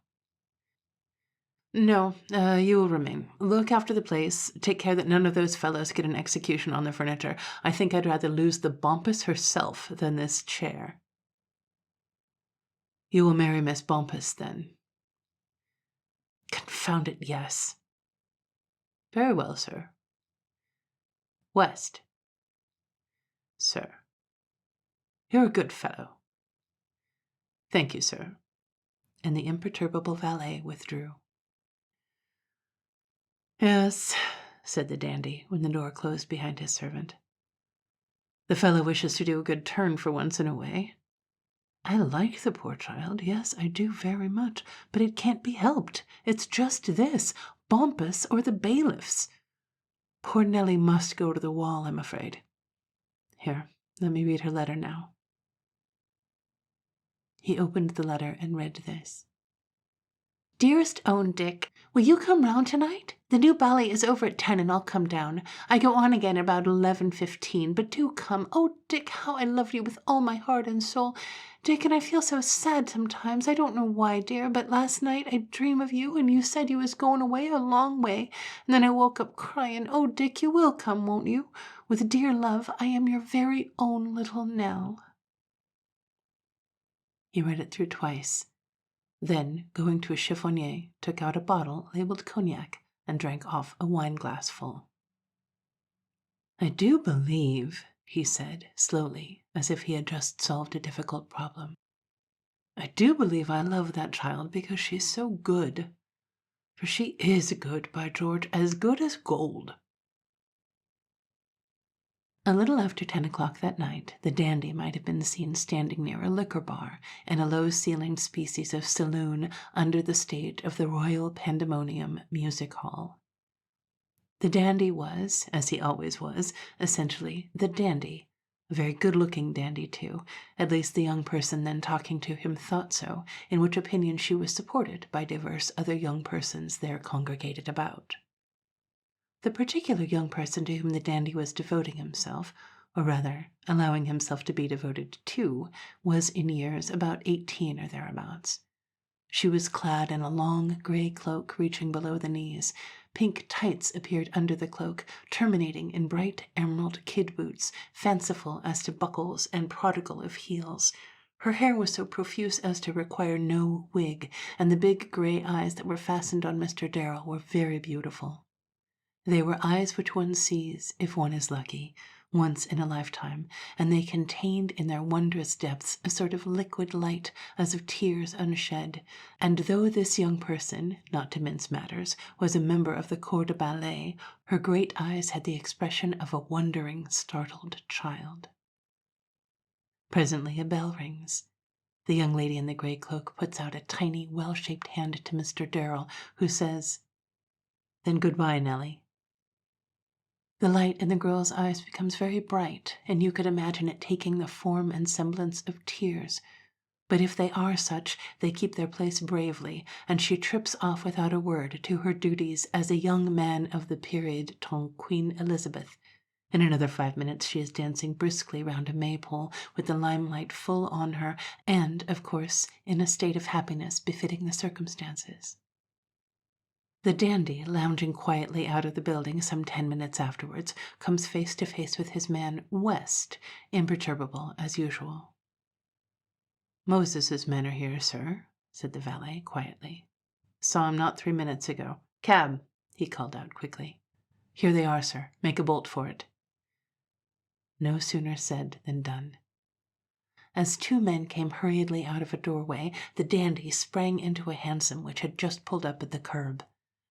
No, you will remain. Look after the place. Take care that none of those fellows get an execution on the furniture. I think I'd rather lose the Bompus herself than this chair. You will marry Miss Bompus, then? Confound it, yes. Very well, sir. West. Sir. You're a good fellow. Thank you, sir. And the imperturbable valet withdrew. Yes, said the dandy, when the door closed behind his servant. The fellow wishes to do a good turn for once in a way. I like the poor child, yes, I do very much, but it can't be helped. It's just this, Bompus or the bailiffs. Poor Nellie must go to the wall, I'm afraid. Here, let me read her letter now. He opened the letter and read this. Dearest own Dick, will you come round tonight? The new ballet is over at 10 and I'll come down. I go on again about 11:15, but do come. Oh, Dick, how I love you with all my heart and soul. Dick, and I feel so sad sometimes. I don't know why, dear, but last night I dream of you and you said you was going away a long way, and then I woke up crying. Oh, Dick, you will come, won't you? With dear love, I am your very own little Nell. He read it through twice. Then, going to a chiffonnier, took out a bottle labeled cognac and drank off a wine-glass full. I do believe, he said, slowly, as if he had just solved a difficult problem. I do believe I love that child because she's so good. For she is good, by George, as good as gold. A little after 10 o'clock that night, the dandy might have been seen standing near a liquor bar in a low-ceilinged species of saloon under the stage of the Royal Pandemonium Music Hall. The dandy was, as he always was, essentially the dandy, a very good-looking dandy, too. At least the young person then talking to him thought so, in which opinion she was supported by divers other young persons there congregated about. The particular young person to whom the dandy was devoting himself, or rather allowing himself to be devoted to, was in years about 18 or thereabouts. She was clad in a long grey cloak reaching below the knees. Pink tights appeared under the cloak, terminating in bright emerald kid boots, fanciful as to buckles and prodigal of heels. Her hair was so profuse as to require no wig, and the big grey eyes that were fastened on Mr. Darrell were very beautiful. They were eyes which one sees, if one is lucky, once in a lifetime, and they contained in their wondrous depths a sort of liquid light, as of tears unshed. And though this young person, not to mince matters, was a member of the corps de ballet, her great eyes had the expression of a wondering, startled child. Presently a bell rings. The young lady in the grey cloak puts out a tiny, well-shaped hand to Mr. Darrell, who says, "Then good-bye, Nellie." The light in the girl's eyes becomes very bright, and you could imagine it taking the form and semblance of tears. But if they are such, they keep their place bravely, and she trips off without a word to her duties as a young man of the period ton Queen Elizabeth. In another 5 minutes she is dancing briskly round a maypole, with the limelight full on her, and, of course, in a state of happiness befitting the circumstances. The dandy, lounging quietly out of the building some 10 minutes afterwards, comes face to face with his man West, imperturbable as usual. "Moses's men are here, sir," said the valet quietly. "Saw him not 3 minutes ago. Cab," he called out quickly. "Here they are, sir. Make a bolt for it." No sooner said than done. As 2 men came hurriedly out of a doorway, the dandy sprang into a hansom which had just pulled up at the curb.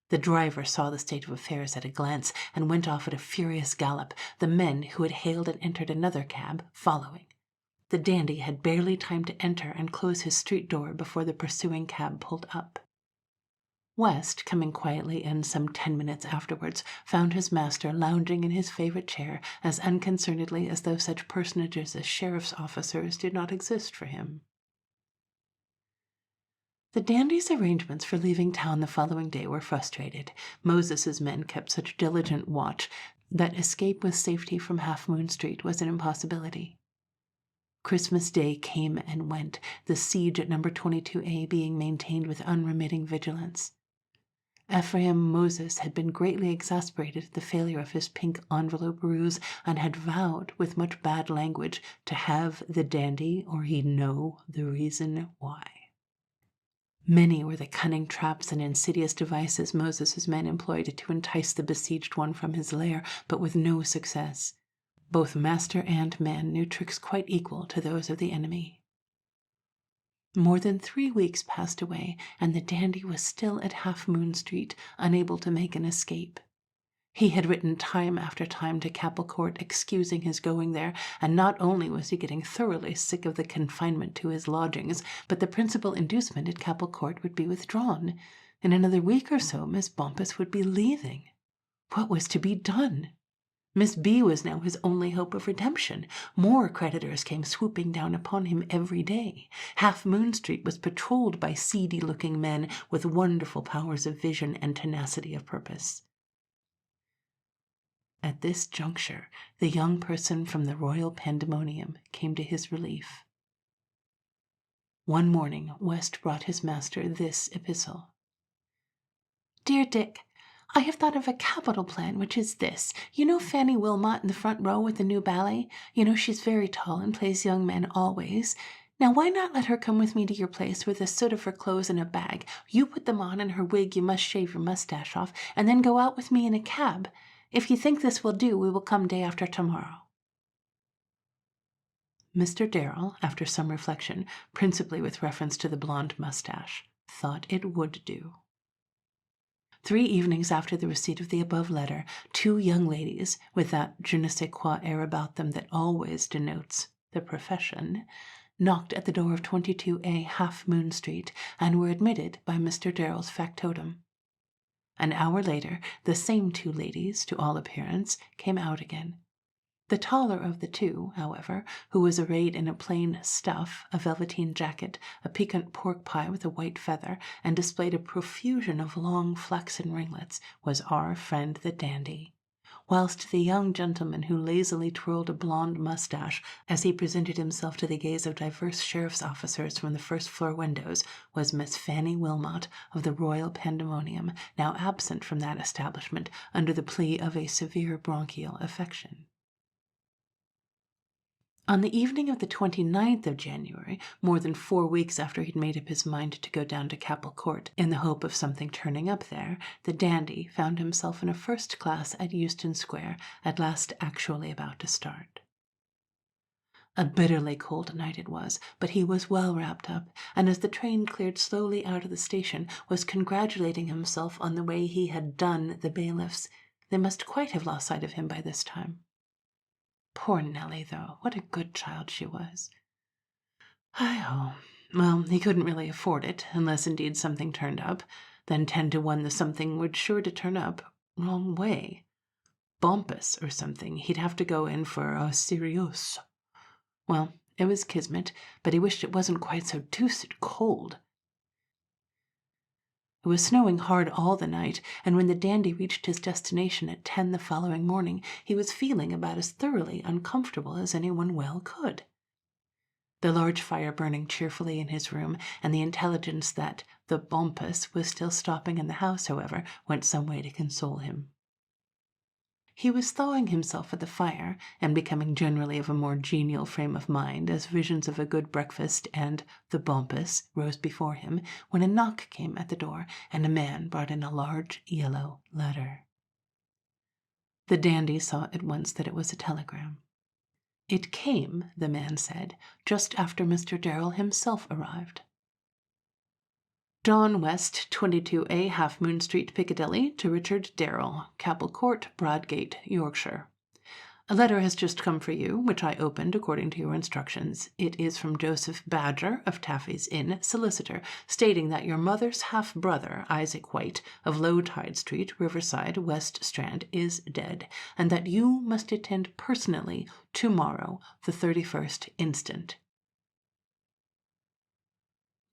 The driver saw the state of affairs at a glance and went off at a furious gallop, the men who had hailed and entered another cab following. The dandy had barely time to enter and close his street door before the pursuing cab pulled up. West, coming quietly in some 10 minutes afterwards, found his master lounging in his favourite chair as unconcernedly as though such personages as sheriff's officers did not exist for him. The dandy's arrangements for leaving town the following day were frustrated. Moses's men kept such diligent watch that escape with safety from Half Moon Street was an impossibility. Christmas Day came and went, the siege at number 22A being maintained with unremitting vigilance. Ephraim Moses had been greatly exasperated at the failure of his pink envelope ruse, and had vowed, with much bad language, to have the dandy or he'd know the reason why. Many were the cunning traps and insidious devices Moses's men employed to entice the besieged one from his lair, but with no success. Both master and man knew tricks quite equal to those of the enemy. More than 3 weeks passed away, and the dandy was still at Half Moon Street, unable to make an escape. He had written time after time to Capel Court excusing his going there, and not only was he getting thoroughly sick of the confinement to his lodgings, but the principal inducement at Capel Court would be withdrawn. In another week or so Miss Bumpus would be leaving. What was to be done? Miss B was now his only hope of redemption. More creditors came swooping down upon him every day. Half Moon Street was patrolled by seedy-looking men with wonderful powers of vision and tenacity of purpose. At this juncture, the young person from the royal pandemonium came to his relief. One morning, West brought his master this epistle. "Dear Dick, I have thought of a capital plan, which is this. You know Fanny Wilmot in the front row with the new ballet? You know she's very tall and plays young men always. Now why not let her come with me to your place with a suit of her clothes and a bag? You put them on, and her wig you must shave your moustache off, and then go out with me in a cab. If you think this will do, we will come day after tomorrow." Mr. Darrell, after some reflection, principally with reference to the blonde moustache, thought it would do. 3 evenings after the receipt of the above letter, 2 young ladies, with that je ne sais quoi air about them that always denotes the profession, knocked at the door of 22A Half Moon Street, and were admitted by Mr. Darrell's factotum. An hour later, the same 2 ladies, to all appearance, came out again. The taller of the 2, however, who was arrayed in a plain stuff, a velveteen jacket, a piquant pork pie with a white feather, and displayed a profusion of long flaxen ringlets, was our friend the dandy. whilst the young gentleman who lazily twirled a blonde moustache as he presented himself to the gaze of diverse sheriff's officers from the first-floor windows was Miss Fanny Wilmot of the Royal Pandemonium, now absent from that establishment under the plea of a severe bronchial affection. On the evening of the 29th of January, more than 4 weeks after he'd made up his mind to go down to Capel Court in the hope of something turning up there, the dandy found himself in a first class at Euston Square, at last actually about to start. A bitterly cold night it was, but he was well wrapped up, and as the train cleared slowly out of the station, was congratulating himself on the way he had done the bailiffs. They must quite have lost sight of him by this time. Poor Nellie, though, what a good child she was. Hi-ho. Well, he couldn't really afford it, unless indeed something turned up. Then 10 to 1 the something would sure to turn up. Wrong way. Bumpus or something. He'd have to go in for a serious. Well, it was kismet, but he wished it wasn't quite so deuced cold. It was snowing hard all the night, and when the dandy reached his destination at 10 the following morning, he was feeling about as thoroughly uncomfortable as anyone well could. The large fire burning cheerfully in his room, and the intelligence that the Bumpus was still stopping in the house, however, went some way to console him. He was thawing himself at the fire, and becoming generally of a more genial frame of mind as visions of a good breakfast and the Bumpus rose before him, when a knock came at the door, and a man brought in a large yellow letter. The dandy saw at once that it was a telegram. It came, the man said, just after Mr. Darrell himself arrived. John West, 22A, Half Moon Street, Piccadilly, to Richard Darrell, Capel Court, Broadgate, Yorkshire. A letter has just come for you, which I opened according to your instructions. It is from Joseph Badger of Taffy's Inn, solicitor, stating that your mother's half-brother, Isaac White, of Low Tide Street, Riverside, West Strand, is dead, and that you must attend personally tomorrow, the 31st instant.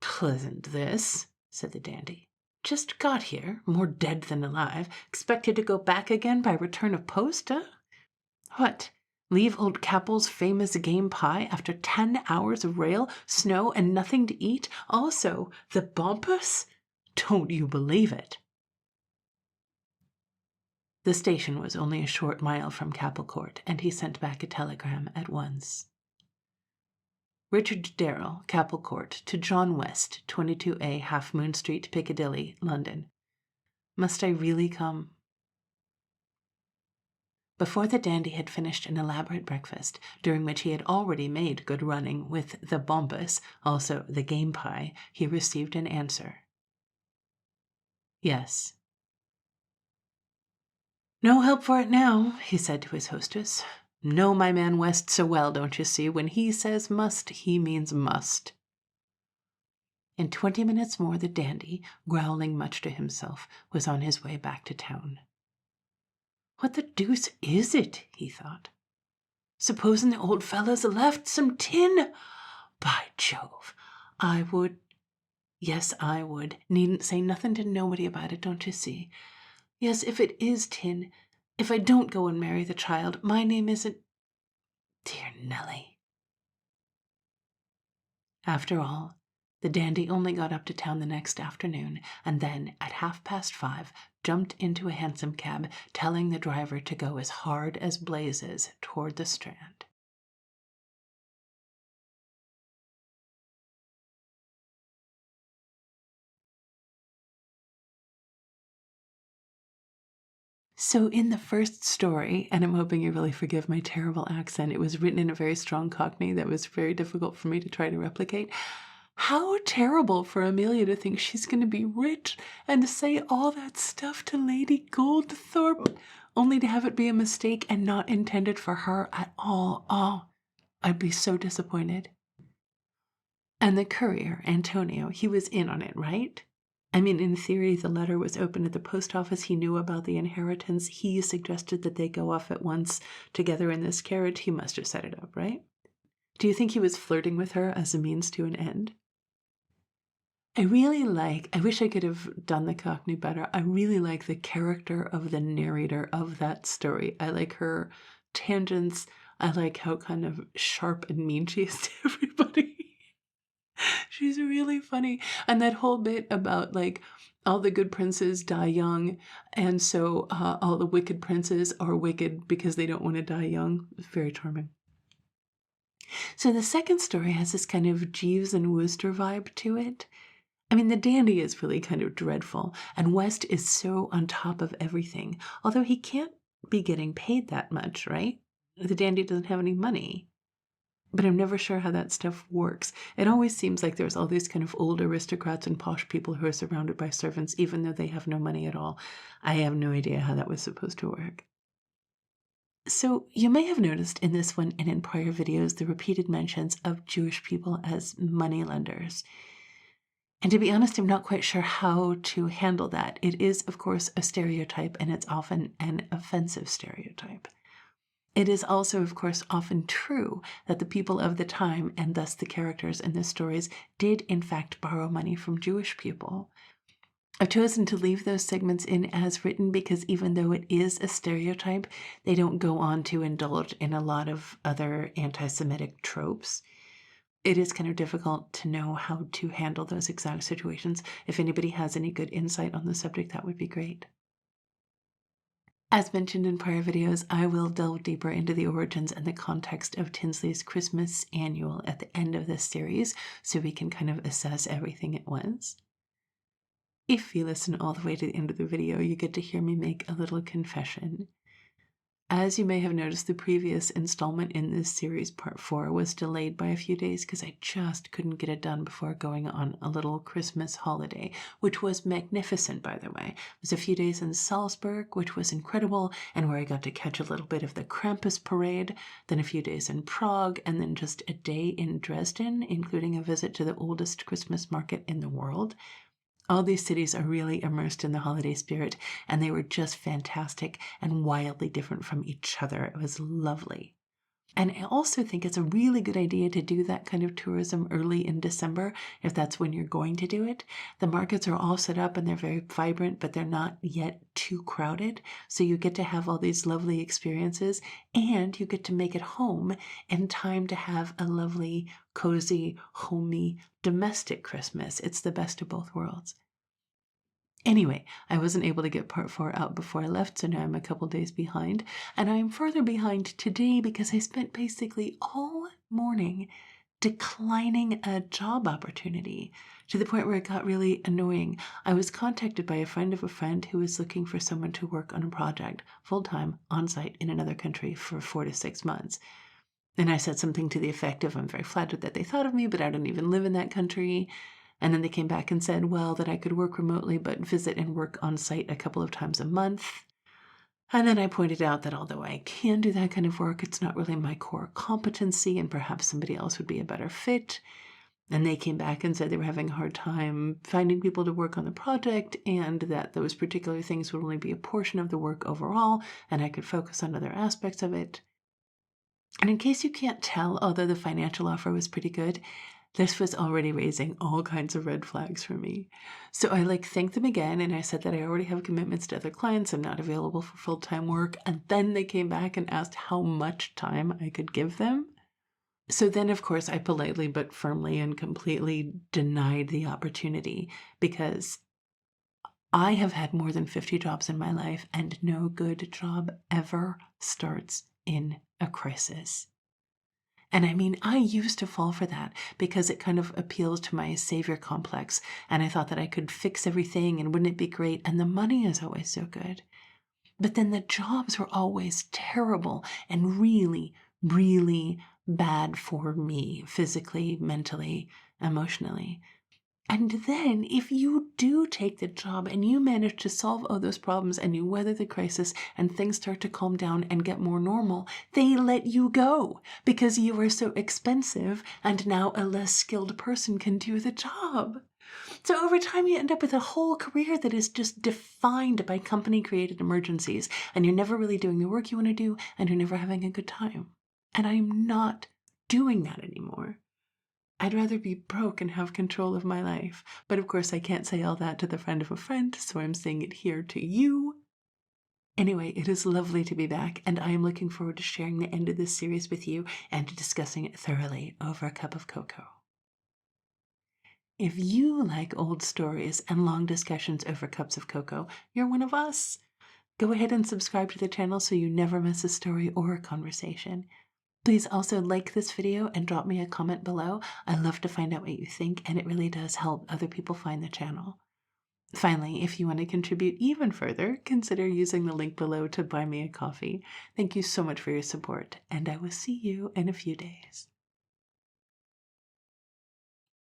Pleasant this, said the dandy. Just got here, more dead than alive, expected to go back again by return of post, eh? What, leave old Capel's famous game pie after 10 hours of rail, snow, and nothing to eat? Also, the Bumpus? Don't you believe it? The station was only a short mile from Capel Court, and he sent back a telegram at once. Richard Darrell, Capel Court, to John West, 22A, Half Moon Street, Piccadilly, London. Must I really come? Before the dandy had finished an elaborate breakfast, during which he had already made good running with the Bumpus, also the game pie, he received an answer. Yes. No help for it now, he said to his hostess. Know my man West so well, don't you see? When he says must, he means must. In 20 minutes more, the dandy, growling much to himself, was on his way back to town. What the deuce is it? He thought. Supposing the old fellow's left some tin? By Jove, I would. Yes, I would. Needn't say nothing to nobody about it, don't you see? Yes, if it is tin, if I don't go and marry the child, my name isn't. Dear Nellie. After all, the dandy only got up to town the next afternoon, and then, at 5:30, jumped into a hansom cab, telling the driver to go as hard as blazes toward the Strand. So in the first story, and I'm hoping you really forgive my terrible accent, it was written in a very strong Cockney that was very difficult for me to try to replicate. How terrible for Amelia to think she's going to be rich and to say all that stuff to Lady Goldthorpe, only to have it be a mistake and not intended for her at all. Oh, I'd be so disappointed. And the courier, Antonio, he was in on it, right? I mean, in theory, the letter was opened at the post office. He knew about the inheritance. He suggested that they go off at once together in this carriage. He must have set it up, right? Do you think he was flirting with her as a means to an end? I really like, I wish I could have done the Cockney better. I really like the character of the narrator of that story. I like her tangents. I like how kind of sharp and mean she is to everybody. She's really funny. And that whole bit about like all the good princes die young, and so all the wicked princes are wicked because they don't want to die young. It's very charming. So the second story has this kind of Jeeves and Wooster vibe to it. I mean, the dandy is really kind of dreadful, and West is so on top of everything, although he can't be getting paid that much, right? The dandy doesn't have any money. But I'm never sure how that stuff works. It always seems like there's all these kind of old aristocrats and posh people who are surrounded by servants, even though they have no money at all. I have no idea how that was supposed to work. So you may have noticed in this one and in prior videos the repeated mentions of Jewish people as moneylenders. And to be honest, I'm not quite sure how to handle that. It is, of course, a stereotype, and it's often an offensive stereotype. It is also, of course, often true that the people of the time, and thus the characters in the stories, did in fact borrow money from Jewish people. I've chosen to leave those segments in as written because even though it is a stereotype, they don't go on to indulge in a lot of other anti-Semitic tropes. It is kind of difficult to know how to handle those exact situations. If anybody has any good insight on the subject, that would be great. As mentioned in prior videos, I will delve deeper into the origins and the context of Tinsley's Christmas annual at the end of this series, so we can kind of assess everything at once. If you listen all the way to the end of the video, you get to hear me make a little confession. As you may have noticed, the previous installment in this series, part 4, was delayed by a few days because I just couldn't get it done before going on a little Christmas holiday, which was magnificent, by the way. It was a few days in Salzburg, which was incredible, and where I got to catch a little bit of the Krampus parade, then a few days in Prague, and then just a day in Dresden, including a visit to the oldest Christmas market in the world. All these cities are really immersed in the holiday spirit, and they were just fantastic and wildly different from each other. It was lovely. And I also think it's a really good idea to do that kind of tourism early in December, if that's when you're going to do it. The markets are all set up and they're very vibrant, but they're not yet too crowded. So you get to have all these lovely experiences, and you get to make it home in time to have a lovely, cozy, homey, domestic Christmas. It's the best of both worlds. Anyway, I wasn't able to get part 4 out before I left, so now I'm a couple days behind. And I'm further behind today because I spent basically all morning declining a job opportunity to the point where it got really annoying. I was contacted by a friend of a friend who was looking for someone to work on a project full-time on-site in another country for 4 to 6 months. And I said something to the effect of, I'm very flattered that they thought of me, but I don't even live in that country. And then they came back and said, well, that I could work remotely, but visit and work on site a couple of times a month. And then I pointed out that although I can do that kind of work, it's not really my core competency, and perhaps somebody else would be a better fit. And they came back and said they were having a hard time finding people to work on the project, and that those particular things would only be a portion of the work overall, and I could focus on other aspects of it. And in case you can't tell, although the financial offer was pretty good, this was already raising all kinds of red flags for me. So I thanked them again, and I said that I already have commitments to other clients. I'm not available for full-time work. And then they came back and asked how much time I could give them. So then, of course, I politely but firmly and completely denied the opportunity, because I have had more than 50 jobs in my life, and no good job ever starts in a crisis. And I mean, I used to fall for that because it kind of appeals to my savior complex. And I thought that I could fix everything, and wouldn't it be great? And the money is always so good. But then the jobs were always terrible and really, really bad for me, physically, mentally, emotionally. And then if you do take the job and you manage to solve all those problems and you weather the crisis and things start to calm down and get more normal, they let you go because you are so expensive and now a less skilled person can do the job. So over time you end up with a whole career that is just defined by company-created emergencies, and you're never really doing the work you want to do, and you're never having a good time. And I'm not doing that anymore. I'd rather be broke and have control of my life. But of course, I can't say all that to the friend of a friend, so I'm saying it here to you. Anyway, it is lovely to be back, and I am looking forward to sharing the end of this series with you and to discussing it thoroughly over a cup of cocoa. If you like old stories and long discussions over cups of cocoa, you're one of us. Go ahead and subscribe to the channel so you never miss a story or a conversation. Please also like this video and drop me a comment below. I love to find out what you think, and it really does help other people find the channel. Finally, if you want to contribute even further, consider using the link below to buy me a coffee. Thank you so much for your support, and I will see you in a few days.